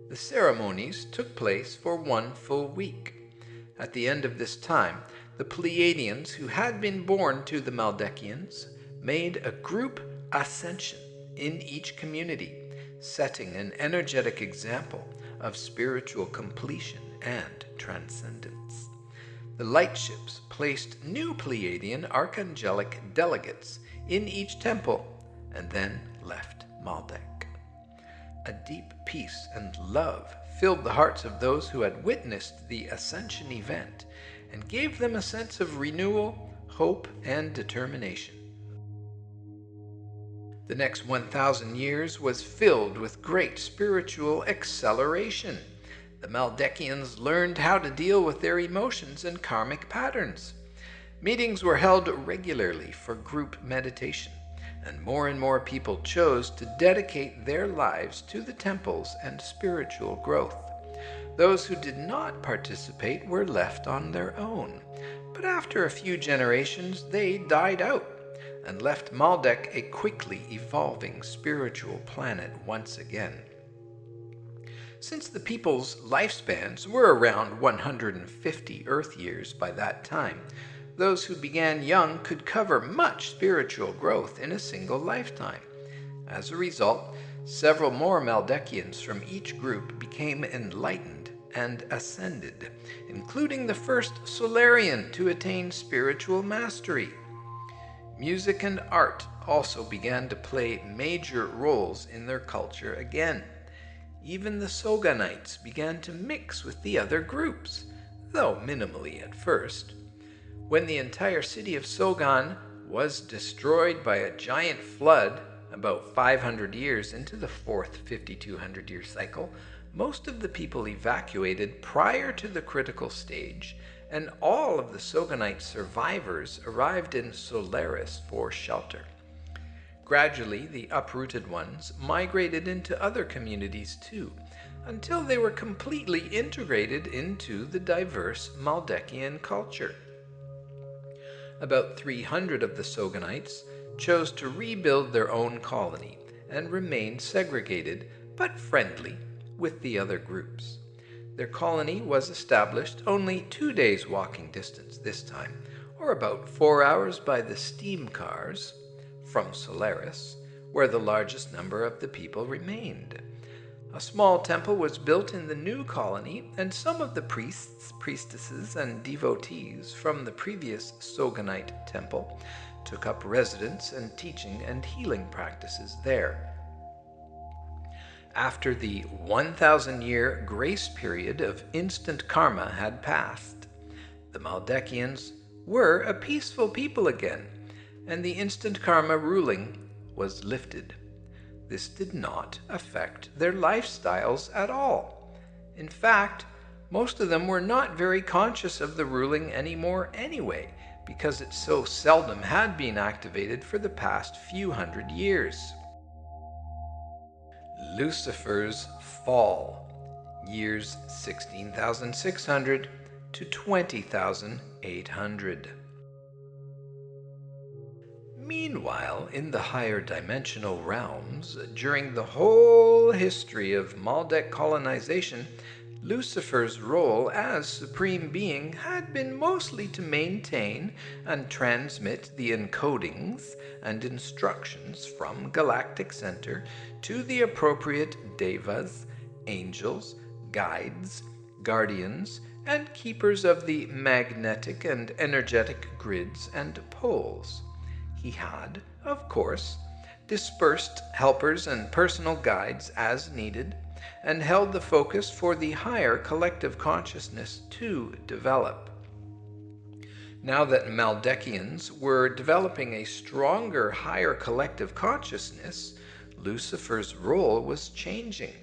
The ceremonies took place for 1 full week. At the end of this time, the Pleiadians who had been born to the Maldekians made a group ascension in each community, setting an energetic example of spiritual completion and transcendence. The light ships placed new Pleiadian archangelic delegates in each temple and then left Maldek. A deep peace and love filled the hearts of those who had witnessed the ascension event and gave them a sense of renewal, hope, and determination. The next 1,000 years was filled with great spiritual acceleration. The Maldekians learned how to deal with their emotions and karmic patterns. Meetings were held regularly for group meditation, and more people chose to dedicate their lives to the temples and spiritual growth. Those who did not participate were left on their own, but after a few generations they died out and left Maldek a quickly evolving spiritual planet once again. Since the people's lifespans were around 150 Earth years by that time, those who began young could cover much spiritual growth in a single lifetime. As a result, several more Maldekians from each group became enlightened and ascended, including the first Solarian to attain spiritual mastery. Music and art also began to play major roles in their culture again. Even the Soganites began to mix with the other groups, though minimally at first. When the entire city of Sogan was destroyed by a giant flood about 500 years into the fourth 5,200-year cycle, most of the people evacuated prior to the critical stage, and all of the Soganite survivors arrived in Solaris for shelter. Gradually, the uprooted ones migrated into other communities too, until they were completely integrated into the diverse Maldekian culture. About 300 of the Soganites chose to rebuild their own colony and remained segregated but friendly with the other groups. Their colony was established only 2 days' walking distance this time, or about 4 hours by the steam cars from Solaris, where the largest number of the people remained. A small temple was built in the new colony, and some of the priests, priestesses, and devotees from the previous Soganite temple took up residence and teaching and healing practices there. After the 1,000-year grace period of instant karma had passed, the Maldekians were a peaceful people again, and the instant karma ruling was lifted. This did not affect their lifestyles at all. In fact, most of them were not very conscious of the ruling anymore anyway, because it so seldom had been activated for the past few hundred years. Lucifer's fall, years 16,600 to 20,800. Meanwhile, in the higher dimensional realms, during the whole history of Maldek colonization, Lucifer's role as Supreme Being had been mostly to maintain and transmit the encodings and instructions from Galactic Center to the appropriate devas, angels, guides, guardians, and keepers of the magnetic and energetic grids and poles. He had, of course, dispersed helpers and personal guides as needed, and held the focus for the higher collective consciousness to develop. Now that Maldekians were developing a stronger higher collective consciousness, Lucifer's role was changing.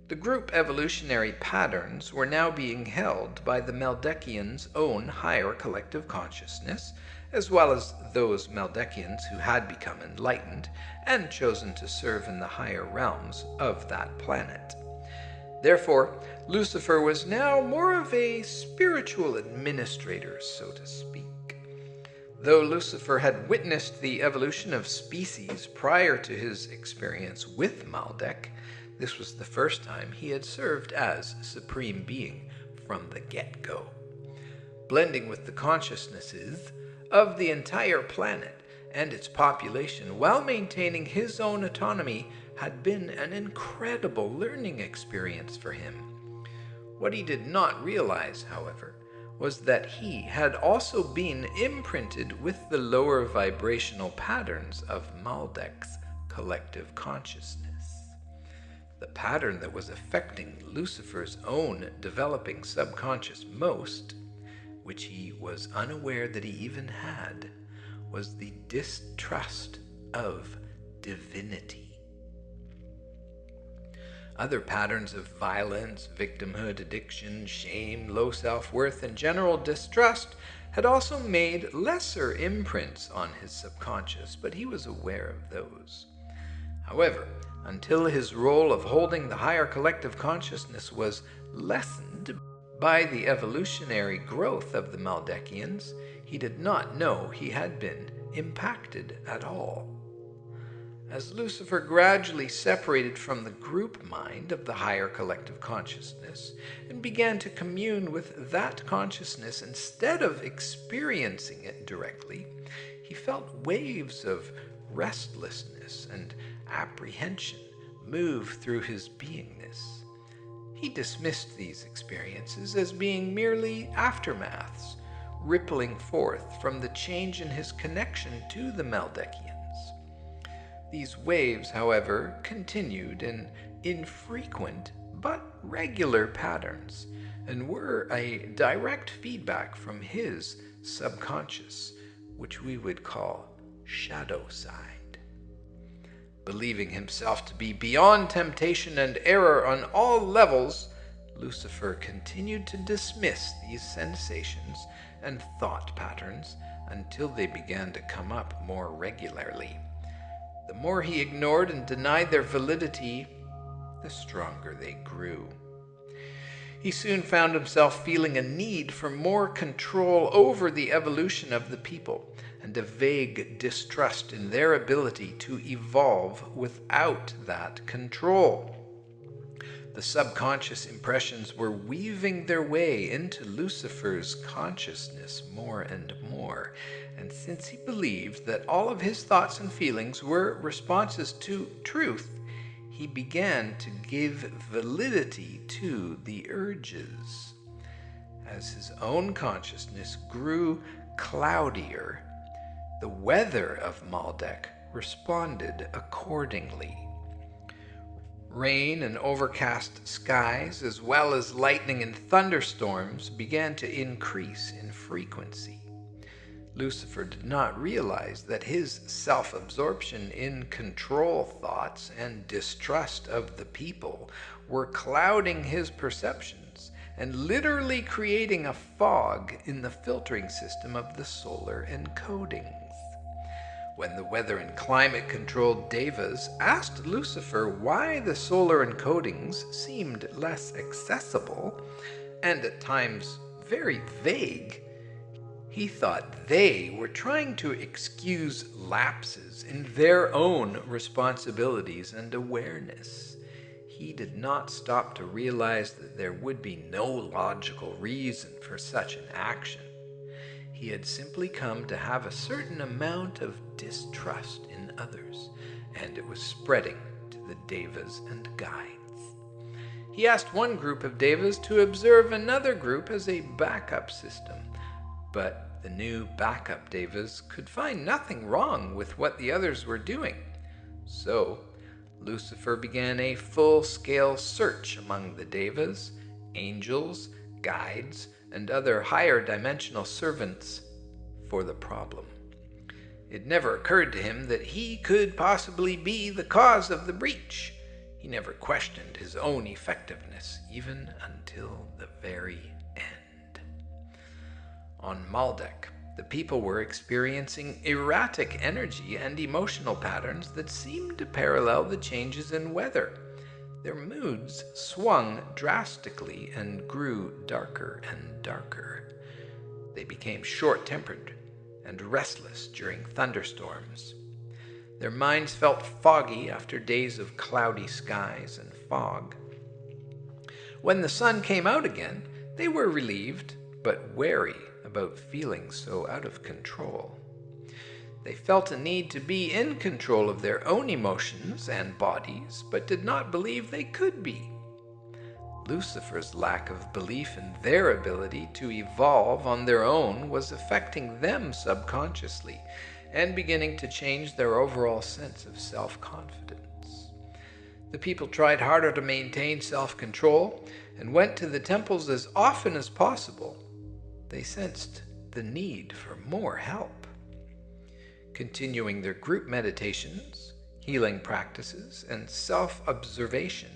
The group evolutionary patterns were now being held by the Maldekians' own higher collective consciousness, as well as those Maldekians who had become enlightened and chosen to serve in the higher realms of that planet. Therefore, Lucifer was now more of a spiritual administrator, so to speak. Though Lucifer had witnessed the evolution of species prior to his experience with Maldek, this was the first time he had served as Supreme Being from the get-go. Blending with the consciousnesses of the entire planet and its population while maintaining his own autonomy had been an incredible learning experience for him. What he did not realize, however, was that he had also been imprinted with the lower vibrational patterns of Maldek's collective consciousness. The pattern that was affecting Lucifer's own developing subconscious most, which he was unaware that he even had, was the distrust of divinity. Other patterns of violence, victimhood, addiction, shame, low self-worth, and general distrust had also made lesser imprints on his subconscious, but he was aware of those. However, until his role of holding the higher collective consciousness was lessened by the evolutionary growth of the Maldekians, he did not know he had been impacted at all. As Lucifer gradually separated from the group mind of the higher collective consciousness and began to commune with that consciousness instead of experiencing it directly, he felt waves of restlessness and apprehension move through his beingness. He dismissed these experiences as being merely aftermaths, rippling forth from the change in his connection to the Maldekians. These waves, however, continued in infrequent but regular patterns, and were a direct feedback from his subconscious, which we would call shadow side. Believing himself to be beyond temptation and error on all levels, Lucifer continued to dismiss these sensations and thought patterns until they began to come up more regularly. The more he ignored and denied their validity, the stronger they grew. He soon found himself feeling a need for more control over the evolution of the people, and a vague distrust in their ability to evolve without that control. The subconscious impressions were weaving their way into Lucifer's consciousness more and more, and since he believed that all of his thoughts and feelings were responses to truth, he began to give validity to the urges. As his own consciousness grew cloudier, the weather of Maldek responded accordingly. Rain and overcast skies, as well as lightning and thunderstorms, began to increase in frequency. Lucifer did not realize that his self-absorption in control thoughts and distrust of the people were clouding his perceptions and literally creating a fog in the filtering system of the solar encodings. When the weather and climate-controlled devas asked Lucifer why the solar encodings seemed less accessible, and at times very vague, he thought they were trying to excuse lapses in their own responsibilities and awareness. He did not stop to realize that there would be no logical reason for such an action. He had simply come to have a certain amount of distrust in others, and it was spreading to the devas and guides. He asked one group of devas to observe another group as a backup system, but the new backup devas could find nothing wrong with what the others were doing. So, Lucifer began a full-scale search among the devas, angels, guides, and other higher dimensional servants for the problem. It never occurred to him that he could possibly be the cause of the breach. He never questioned his own effectiveness, even until the very end. On Maldek, the people were experiencing erratic energy and emotional patterns that seemed to parallel the changes in weather. Their moods swung drastically and grew darker and darker. They became short-tempered and restless during thunderstorms. Their minds felt foggy after days of cloudy skies and fog. When the sun came out again, they were relieved but wary about feeling so out of control. They felt a need to be in control of their own emotions and bodies, but did not believe they could be. Lucifer's lack of belief in their ability to evolve on their own was affecting them subconsciously and beginning to change their overall sense of self-confidence. The people tried harder to maintain self-control and went to the temples as often as possible. They sensed the need for more help. Continuing their group meditations, healing practices, and self-observation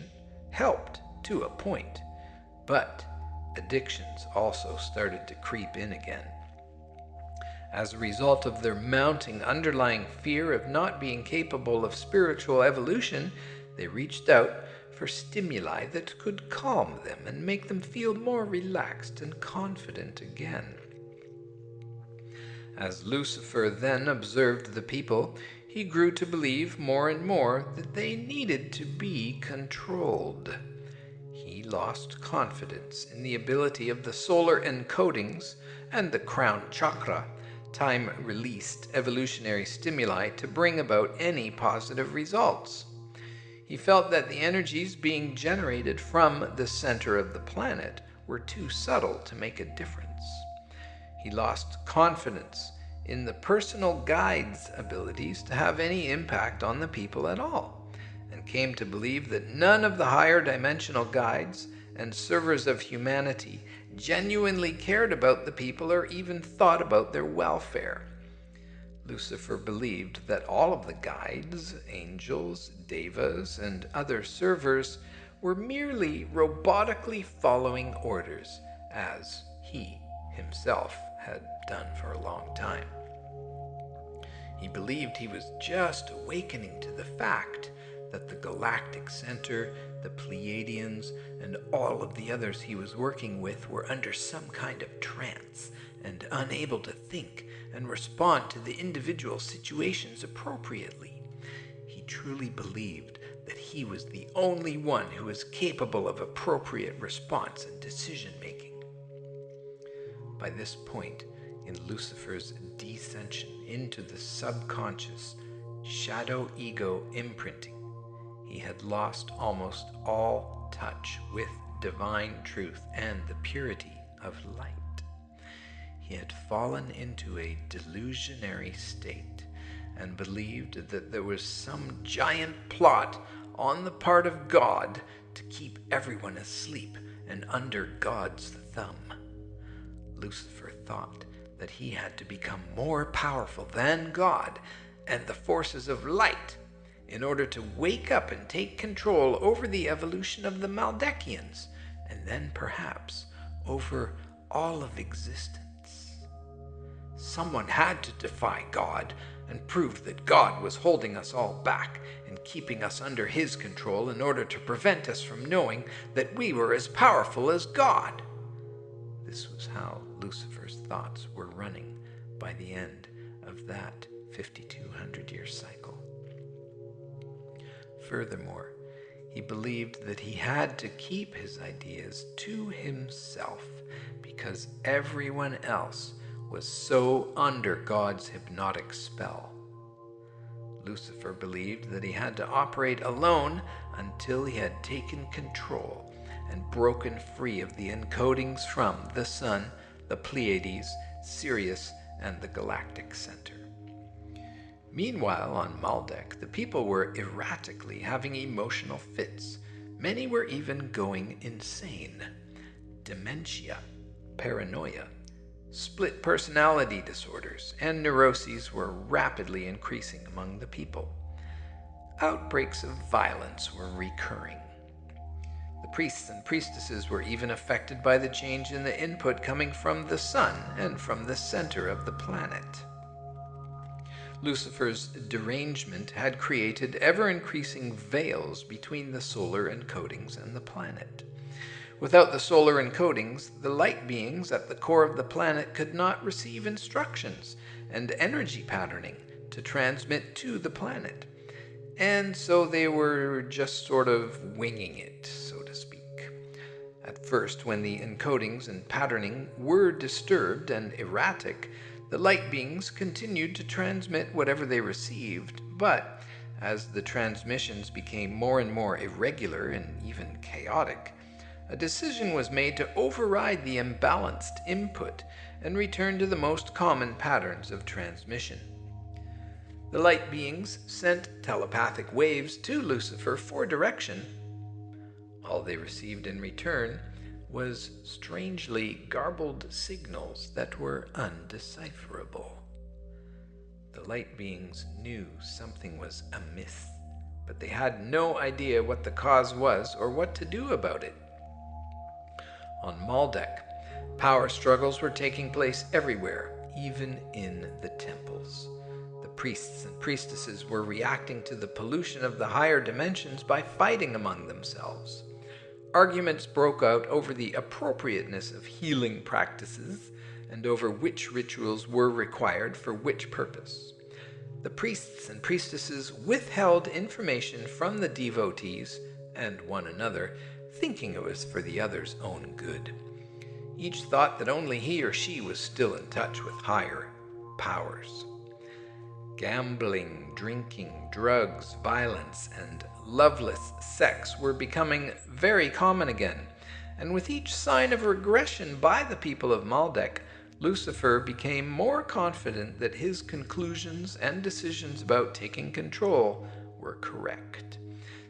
helped to a point, but addictions also started to creep in again. As a result of their mounting underlying fear of not being capable of spiritual evolution, they reached out for stimuli that could calm them and make them feel more relaxed and confident again. As Lucifer then observed the people, he grew to believe more and more that they needed to be controlled. He lost confidence in the ability of the solar encodings and the crown chakra, time-released evolutionary stimuli, to bring about any positive results. He felt that the energies being generated from the center of the planet were too subtle to make a difference. He lost confidence in the personal guide's abilities to have any impact on the people at all, and came to believe that none of the higher dimensional guides and servers of humanity genuinely cared about the people or even thought about their welfare. Lucifer believed that all of the guides, angels, devas, and other servers were merely robotically following orders, as he himself had done for a long time. He believed he was just awakening to the fact that the galactic center, the Pleiadians, and all of the others he was working with were under some kind of trance and unable to think and respond to the individual situations appropriately. He truly believed that he was the only one who was capable of appropriate response and decision-making. By this point in Lucifer's descension into the subconscious shadow ego imprinting, he had lost almost all touch with divine truth and the purity of light. He had fallen into a delusionary state and believed that there was some giant plot on the part of God to keep everyone asleep and under God's thumb. Lucifer thought that he had to become more powerful than God and the forces of light in order to wake up and take control over the evolution of the Maldekians, and then perhaps over all of existence. Someone had to defy God and prove that God was holding us all back and keeping us under his control in order to prevent us from knowing that we were as powerful as God. This was how Lucifer's thoughts were running by the end of that 5,200-year cycle. Furthermore, he believed that he had to keep his ideas to himself because everyone else was so under God's hypnotic spell. Lucifer believed that he had to operate alone until he had taken control and broken free of the encodings from the Sun, the Pleiades, Sirius, and the Galactic Center. Meanwhile, on Maldek, the people were erratically having emotional fits. Many were even going insane. Dementia, paranoia, split personality disorders, and neuroses were rapidly increasing among the people. Outbreaks of violence were recurring. The priests and priestesses were even affected by the change in the input coming from the sun and from the center of the planet. Lucifer's derangement had created ever-increasing veils between the solar encodings and the planet. Without the solar encodings, the light beings at the core of the planet could not receive instructions and energy patterning to transmit to the planet. And so they were just sort of winging it, so to speak. At first, when the encodings and patterning were disturbed and erratic, the light beings continued to transmit whatever they received, but as the transmissions became more and more irregular and even chaotic, a decision was made to override the imbalanced input and return to the most common patterns of transmission. The light beings sent telepathic waves to Lucifer for direction. All they received in return was strangely garbled signals that were undecipherable. The light beings knew something was amiss, but they had no idea what the cause was or what to do about it. On Maldek, power struggles were taking place everywhere, even in the temples. The priests and priestesses were reacting to the pollution of the higher dimensions by fighting among themselves. Arguments broke out over the appropriateness of healing practices and over which rituals were required for which purpose. The priests and priestesses withheld information from the devotees and one another, thinking it was for the other's own good. Each thought that only he or she was still in touch with higher powers. Gambling, drinking, drugs, violence, and loveless sex were becoming very common again, and with each sign of regression by the people of Maldek, Lucifer became more confident that his conclusions and decisions about taking control were correct.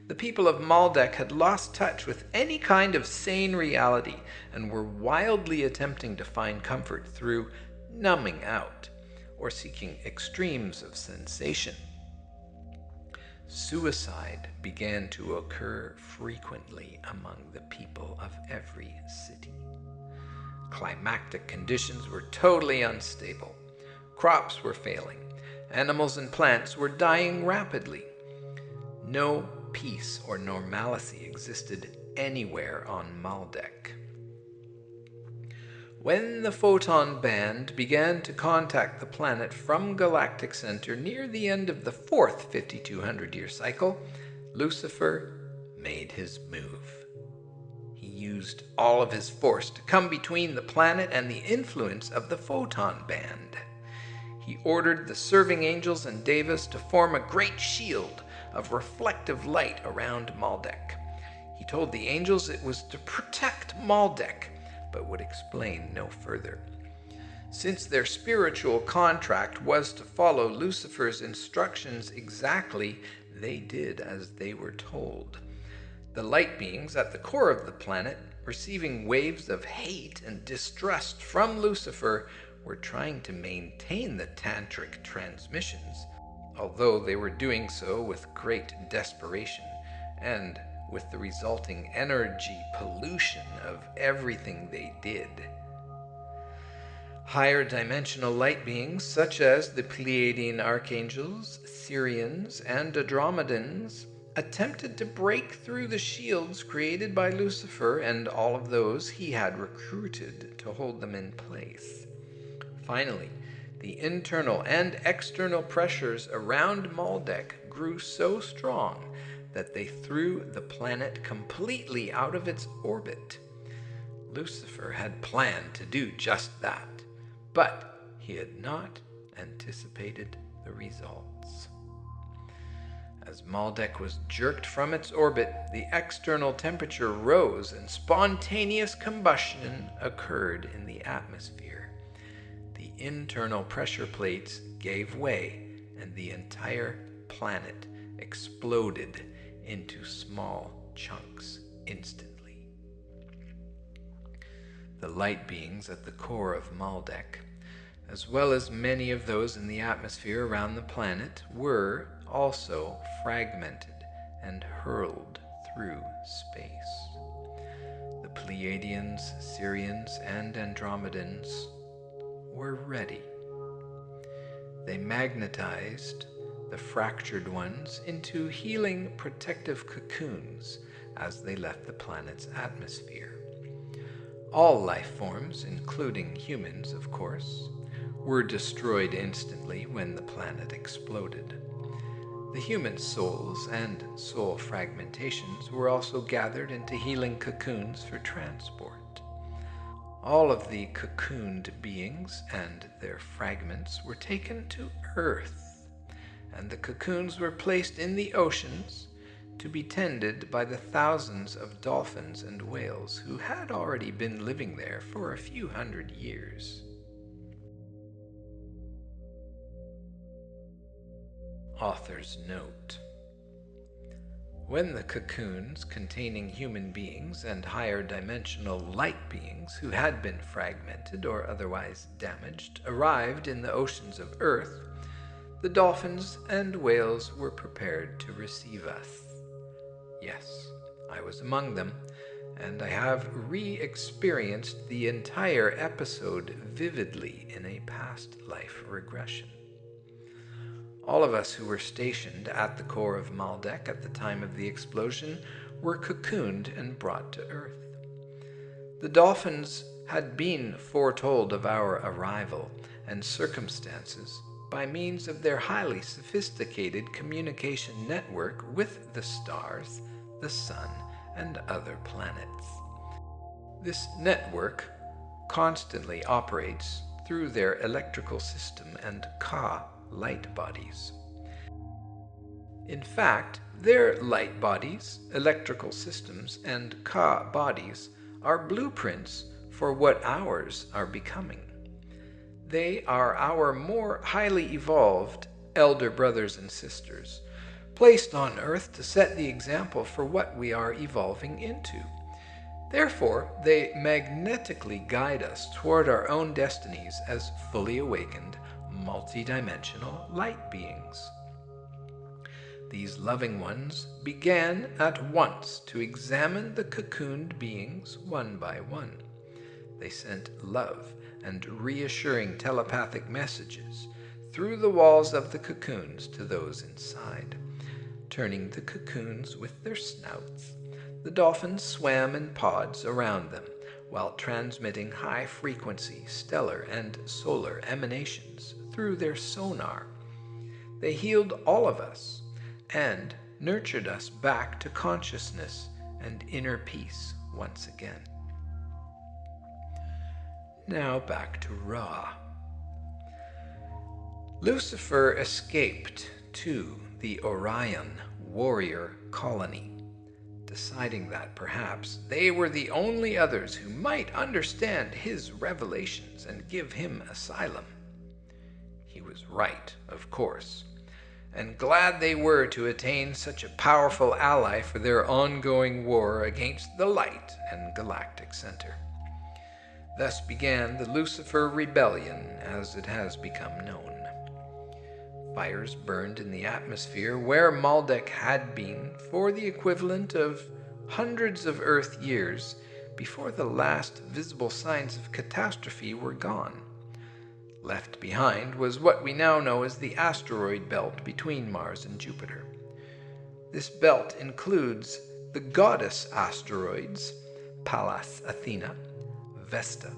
The people of Maldek had lost touch with any kind of sane reality and were wildly attempting to find comfort through numbing out or seeking extremes of sensation. Suicide began to occur frequently among the people of every city. Climactic conditions were totally unstable. Crops were failing. Animals and plants were dying rapidly. No peace or normalcy existed anywhere on Maldek. When the photon band began to contact the planet from Galactic Center near the end of the fourth 5,200-year cycle, Lucifer made his move. He used all of his force to come between the planet and the influence of the photon band. He ordered the serving angels and devas to form a great shield, of reflective light around Maldek. He told the angels it was to protect Maldek, but would explain no further. Since their spiritual contract was to follow Lucifer's instructions exactly, they did as they were told. The light beings at the core of the planet, receiving waves of hate and distrust from Lucifer, were trying to maintain the tantric transmissions, although they were doing so with great desperation and with the resulting energy pollution of everything they did. Higher dimensional light beings, such as the Pleiadian archangels, Sirians, and Andromedans, attempted to break through the shields created by Lucifer and all of those he had recruited to hold them in place. Finally, the internal and external pressures around Maldek grew so strong that they threw the planet completely out of its orbit. Lucifer had planned to do just that, but he had not anticipated the results. As Maldek was jerked from its orbit, the external temperature rose and spontaneous combustion occurred in the atmosphere. The internal pressure plates gave way, and the entire planet exploded into small chunks instantly. The light beings at the core of Maldek, as well as many of those in the atmosphere around the planet, were also fragmented and hurled through space. The Pleiadians, Sirians, and Andromedans were ready. They magnetized the fractured ones into healing protective cocoons as they left the planet's atmosphere. All life forms, including humans, of course, were destroyed instantly when the planet exploded. The human souls and soul fragmentations were also gathered into healing cocoons for transport. All of the cocooned beings and their fragments were taken to Earth, and the cocoons were placed in the oceans to be tended by the thousands of dolphins and whales who had already been living there for a few hundred years. Author's note: when the cocoons containing human beings and higher dimensional light beings who had been fragmented or otherwise damaged arrived in the oceans of Earth, the dolphins and whales were prepared to receive us. Yes, I was among them, and I have re-experienced the entire episode vividly in a past life regression. All of us who were stationed at the core of Maldek at the time of the explosion were cocooned and brought to Earth. The dolphins had been foretold of our arrival and circumstances by means of their highly sophisticated communication network with the stars, the sun, and other planets. This network constantly operates through their electrical system and Ka light bodies. In fact, their light bodies, electrical systems, and Ka bodies are blueprints for what ours are becoming. They are our more highly evolved elder brothers and sisters, placed on Earth to set the example for what we are evolving into. Therefore, they magnetically guide us toward our own destinies as fully awakened, multidimensional light beings. These loving ones began at once to examine the cocooned beings one by one. They sent love and reassuring telepathic messages through the walls of the cocoons to those inside. Turning the cocoons with their snouts, the dolphins swam in pods around them while transmitting high-frequency stellar and solar emanations through their sonar. They healed all of us and nurtured us back to consciousness and inner peace once again. Now back to Ra. Lucifer escaped to the Orion warrior colony, deciding that perhaps they were the only others who might understand his revelations and give him asylum. He was right, of course, and glad they were to attain such a powerful ally for their ongoing war against the Light and Galactic Center. Thus began the Lucifer Rebellion, as it has become known. Fires burned in the atmosphere where Maldek had been for the equivalent of hundreds of Earth years before the last visible signs of catastrophe were gone. Left behind was what we now know as the asteroid belt between Mars and Jupiter. This belt includes the goddess asteroids Pallas Athena, Vesta,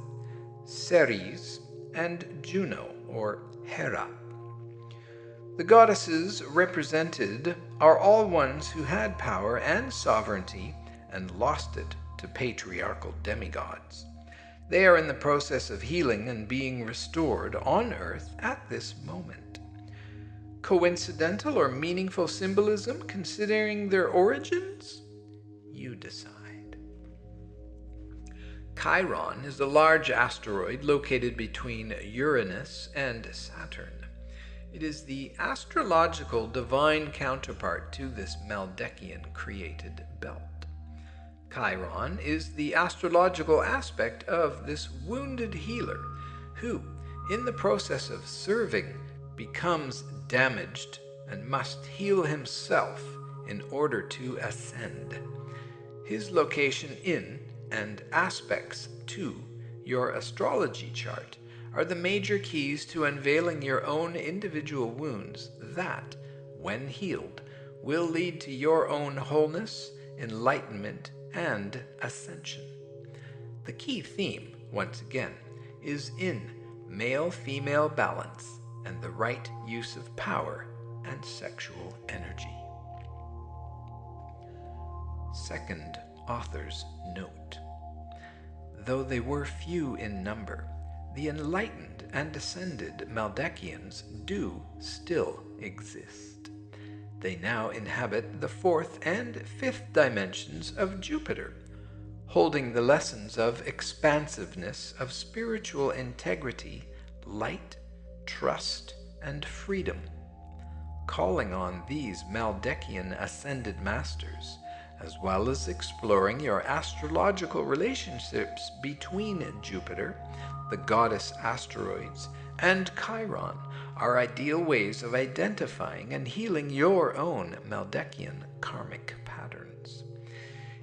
Ceres, and Juno, or Hera. The goddesses represented are all ones who had power and sovereignty and lost it to patriarchal demigods. They are in the process of healing and being restored on Earth at this moment. Coincidental or meaningful symbolism considering their origins? You decide. Chiron is a large asteroid located between Uranus and Saturn. It is the astrological divine counterpart to this Maldekian created belt. Chiron is the astrological aspect of this wounded healer who, in the process of serving, becomes damaged and must heal himself in order to ascend. His location in and aspects to your astrology chart are the major keys to unveiling your own individual wounds that, when healed, will lead to your own wholeness, enlightenment, and ascension. The key theme, once again, is in male-female balance and the right use of power and sexual energy. Second author's note. Though they were few in number, the enlightened and ascended Maldekians do still exist. They now inhabit the fourth and fifth dimensions of Jupiter, holding the lessons of expansiveness, of spiritual integrity, light, trust, and freedom. Calling on these Maldekian ascended masters, as well as exploring your astrological relationships between Jupiter, the goddess asteroids, and Chiron, are ideal ways of identifying and healing your own Maldekian karmic patterns.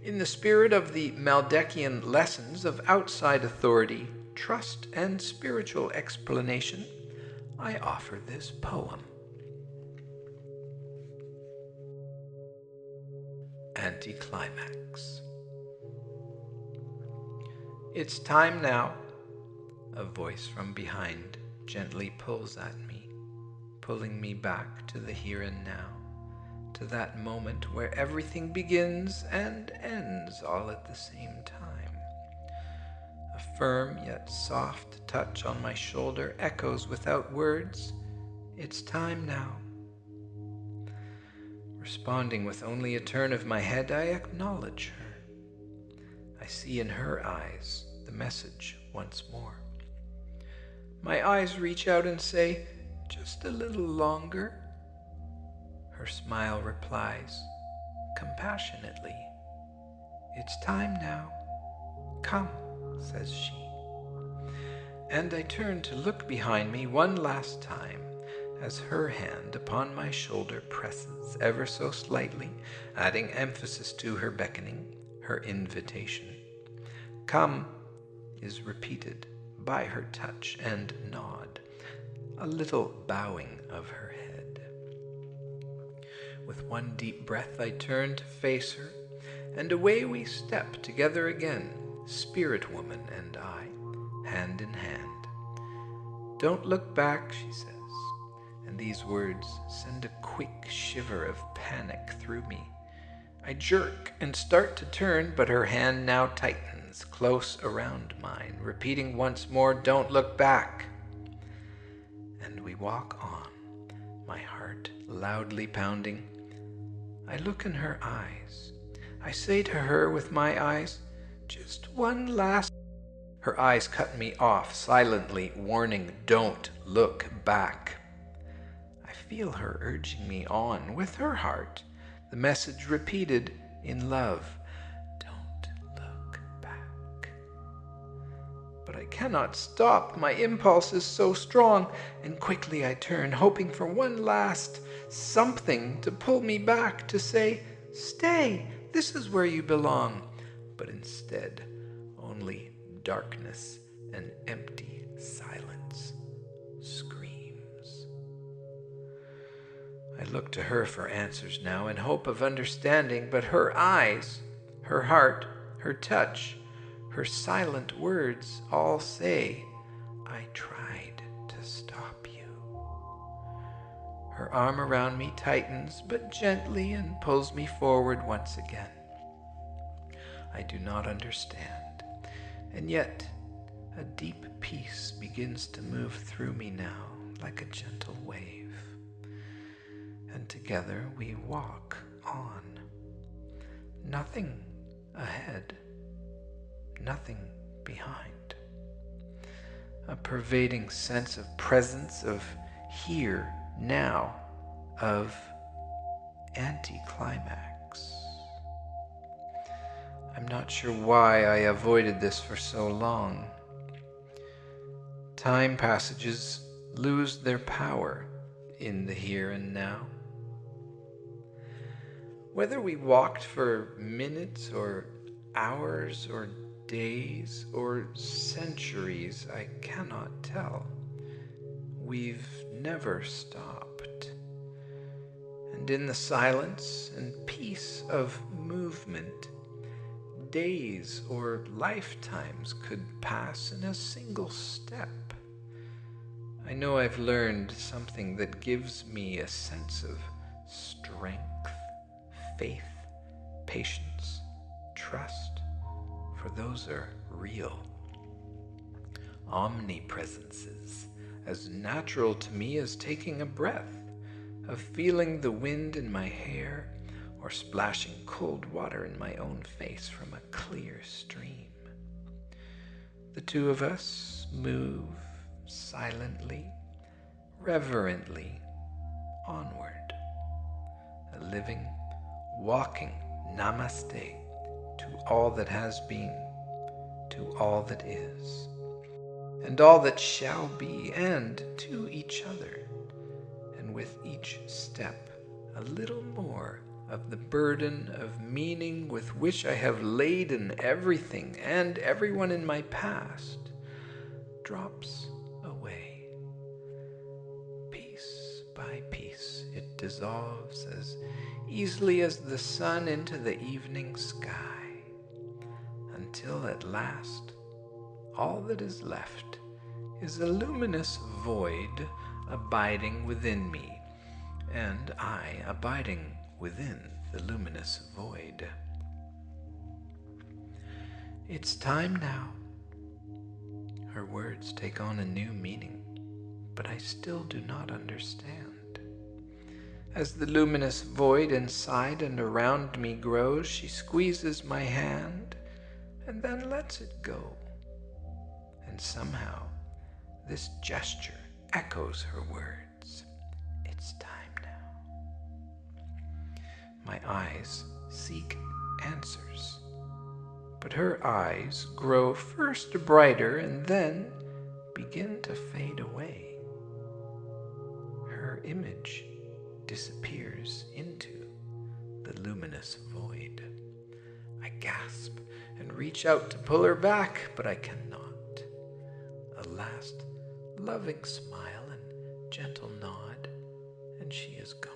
In the spirit of the Maldekian lessons of outside authority, trust, and spiritual explanation, I offer this poem. Anticlimax. It's time now. A voice from behind gently pulls at me, pulling me back to the here and now, to that moment where everything begins and ends all at the same time. A firm yet soft touch on my shoulder echoes without words, "It's time now." Responding with only a turn of my head, I acknowledge her. I see in her eyes the message once more. My eyes reach out and say, "Just a little longer." Her smile replies, compassionately, "It's time now. Come," says she. And I turn to look behind me one last time, as her hand upon my shoulder presses ever so slightly, adding emphasis to her beckoning, her invitation. "Come" is repeated by her touch and nod, a little bowing of her head. With one deep breath I turn to face her, and away we step together again, spirit woman and I, hand in hand. "Don't look back," she says, and these words send a quick shiver of panic through me. I jerk and start to turn, but her hand now tightens close around mine, repeating once more, "Don't look back." And we walk on, my heart loudly pounding. I look in her eyes. I say to her with my eyes, just one last... Her eyes cut me off, silently warning, don't look back. I feel her urging me on with her heart, the message repeated in love, don't look back. But I cannot stop, my impulse is so strong, and quickly I turn, hoping for one last something to pull me back, to say, stay, this is where you belong. But instead, only darkness and empty silence screams. I look to her for answers now in hope of understanding, but her eyes, her heart, her touch, her silent words all say, I tried to stop you. Her arm around me tightens, but gently, and pulls me forward once again. I do not understand, and yet a deep peace begins to move through me now like a gentle wave. And together we walk on. Nothing ahead, nothing behind. A pervading sense of presence, of here, now, of anticlimax. I'm not sure why I avoided this for so long. Time passages lose their power in the here and now. Whether we walked for minutes or hours or days or centuries, I cannot tell. We've never stopped. And in the silence and peace of movement, days or lifetimes could pass in a single step. I know I've learned something that gives me a sense of strength, faith, patience, trust, for those are real. Omnipresences, as natural to me as taking a breath, of feeling the wind in my hair, or splashing cold water in my own face from a clear stream. The two of us move silently, reverently onward, a living, walking Namaste to all that has been, to all that is, and all that shall be, and to each other, and with each step a little more of the burden of meaning with which I have laden everything and everyone in my past drops away. Piece by piece it dissolves as easily as the sun into the evening sky, until at last all that is left is a luminous void abiding within me, and I abiding within the luminous void. It's time now. Her words take on a new meaning, but I still do not understand. As the luminous void inside and around me grows, she squeezes my hand and then lets it go. And somehow this gesture echoes her words. It's time now. My eyes seek answers, but her eyes grow first brighter and then begin to fade away. Her image disappears into the luminous void. I gasp and reach out to pull her back, but I cannot. A last loving smile and gentle nod, and she is gone.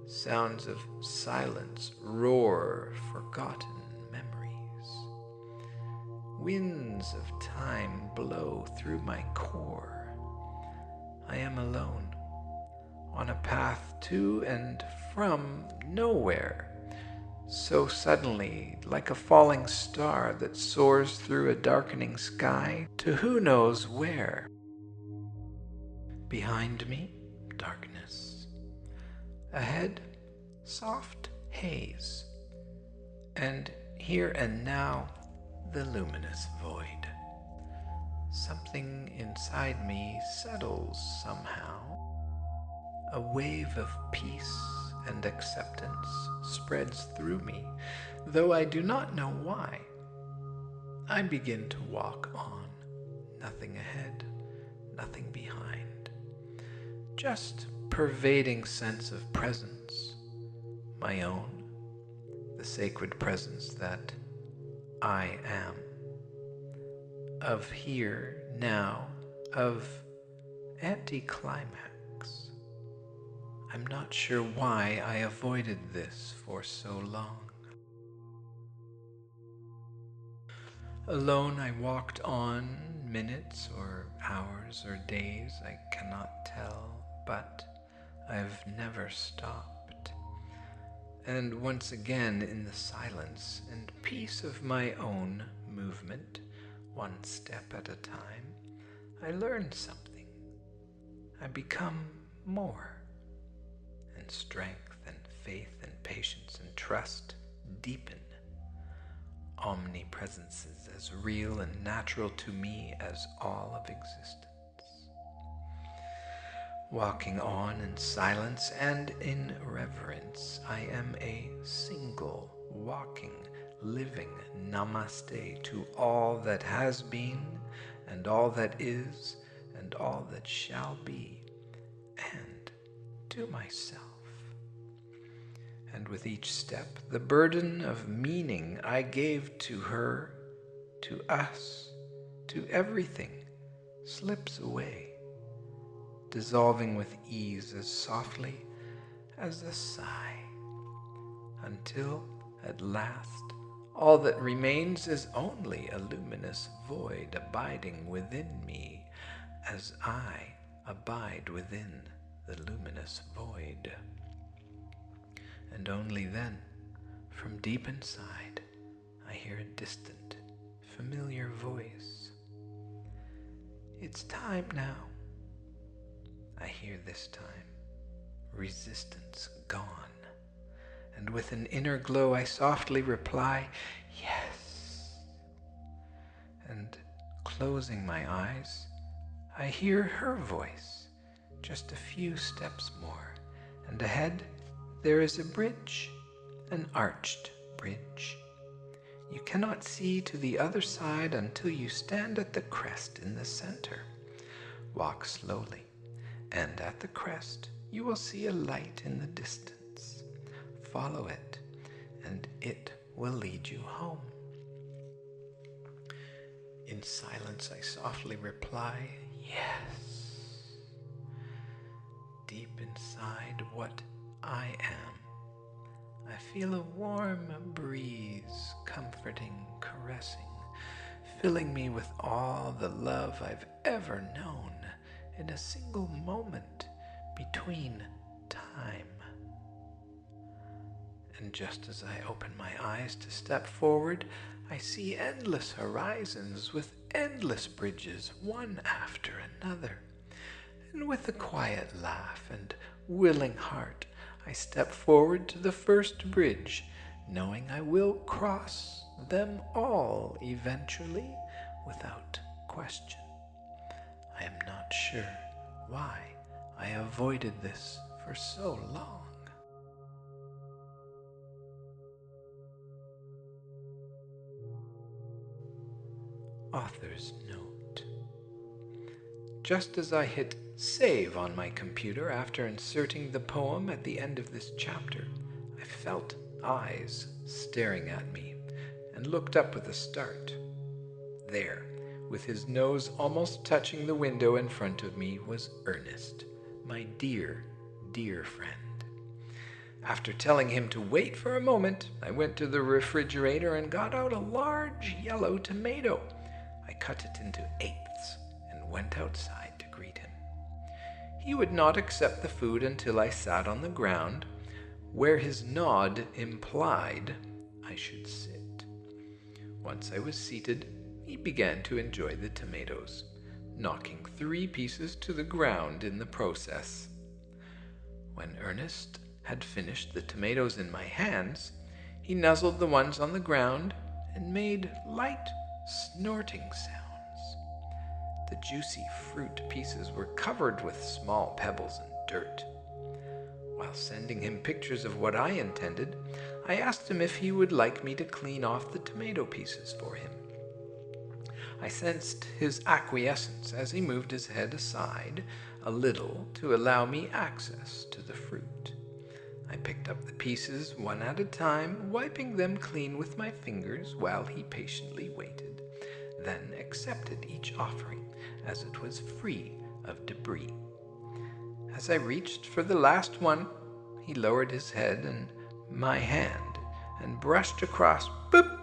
Sounds of silence roar forgotten memories. Winds of time blow through my core. I am alone, on a path to and from nowhere, so suddenly like a falling star that soars through a darkening sky to who knows where. Behind me, darkness. Ahead, soft haze. And here and now, the luminous void. Something inside me settles somehow. A wave of peace and acceptance spreads through me, though I do not know why. I begin to walk on, nothing ahead, nothing behind. Just pervading sense of presence, my own, the sacred presence that I am. Of here, now, of anticlimax. I'm not sure why I avoided this for so long. Alone I walked on, minutes or hours or days, I cannot tell, but I've never stopped. And once again in the silence and peace of my own movement, one step at a time, I learn something. I become more. And strength and faith and patience and trust deepen. Omnipresence is as real and natural to me as all of existence. Walking on in silence and in reverence, I am a single, walking, living Namaste to all that has been, and all that is, and all that shall be, and to myself. And with each step, the burden of meaning I gave to her, to us, to everything, slips away, dissolving with ease as softly as a sigh, until at last all that remains is only a luminous void abiding within me as I abide within the luminous void. And only then, from deep inside, I hear a distant, familiar voice. It's time now. I hear this time, resistance gone. And with an inner glow I softly reply, yes. And closing my eyes, I hear her voice, just a few steps more, and ahead there is a bridge, an arched bridge. You cannot see to the other side until you stand at the crest in the center. Walk slowly, and at the crest you will see a light in the distance. Follow it, and it will lead you home. In silence I softly reply, yes. Deep inside what I am, I feel a warm breeze, comforting, caressing, filling me with all the love I've ever known in a single moment between time. And just as I open my eyes to step forward, I see endless horizons with endless bridges, one after another. And with a quiet laugh and willing heart, I step forward to the first bridge, knowing I will cross them all eventually without question. I am not sure why I avoided this for so long. Author's note. Just as I hit save on my computer after inserting the poem at the end of this chapter, I felt eyes staring at me and looked up with a start. There, with his nose almost touching the window in front of me, was Ernest, my dear, dear friend. After telling him to wait for a moment, I went to the refrigerator and got out a large yellow tomato. I cut it into eighths and went outside to greet him. He would not accept the food until I sat on the ground, where his nod implied I should sit. Once I was seated, he began to enjoy the tomatoes, knocking 3 pieces to the ground in the process. When Ernest had finished the tomatoes in my hands, he nuzzled the ones on the ground and made light, snorting sounds. The juicy fruit pieces were covered with small pebbles and dirt. While sending him pictures of what I intended, I asked him if he would like me to clean off the tomato pieces for him. I sensed his acquiescence as he moved his head aside a little to allow me access to the fruit. I picked up the pieces one at a time, wiping them clean with my fingers while he patiently waited, then accepted each offering as it was free of debris. As I reached for the last one, he lowered his head and my hand and brushed across. Boop!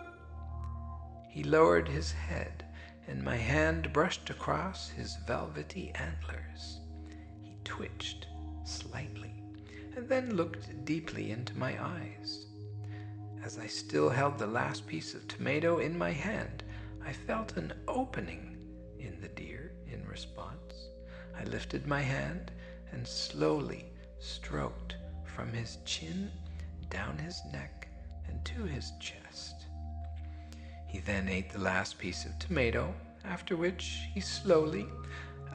He lowered his head and my hand brushed across his velvety antlers. He twitched slightly and then looked deeply into my eyes. As I still held the last piece of tomato in my hand, I felt an opening in the deer in response. I lifted my hand and slowly stroked from his chin down his neck and to his chest. He then ate the last piece of tomato, after which he slowly,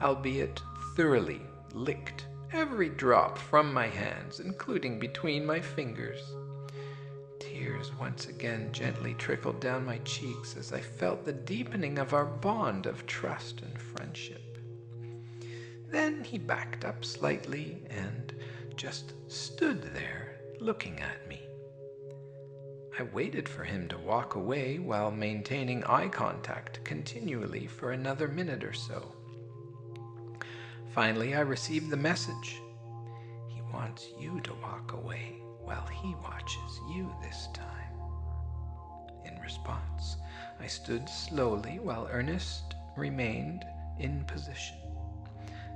albeit thoroughly, licked every drop from my hands, including between my fingers. Tears once again gently trickled down my cheeks as I felt the deepening of our bond of trust and friendship. Then he backed up slightly and just stood there looking at me. I waited for him to walk away while maintaining eye contact continually for another minute or so. Finally, I received the message. He wants you to walk away while he watches you this time. In response, I stood slowly while Ernest remained in position.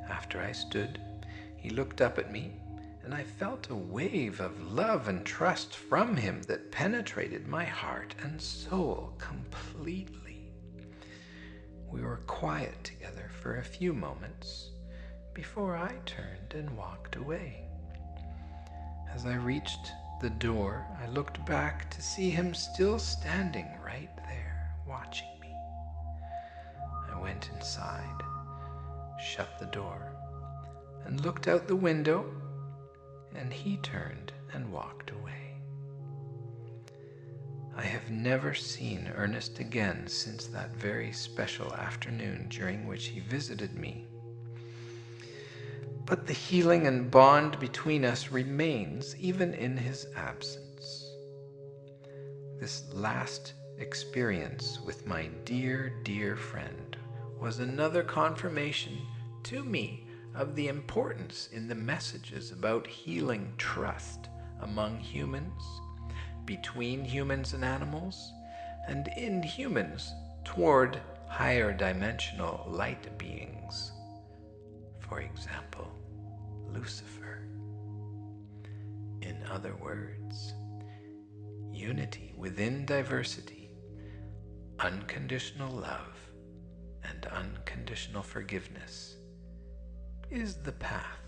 After I stood, he looked up at me, and I felt a wave of love and trust from him that penetrated my heart and soul completely. We were quiet together for a few moments before I turned and walked away. As I reached the door, I looked back to see him still standing right there, watching me. I went inside, shut the door, and looked out the window, and he turned and walked away. I have never seen Ernest again since that very special afternoon during which he visited me. But the healing and bond between us remains even in his absence. This last experience with my dear, dear friend was another confirmation to me of the importance in the messages about healing trust among humans, between humans and animals, and in humans toward higher dimensional light beings. For example, Lucifer. In other words, unity within diversity, unconditional love, and unconditional forgiveness is the path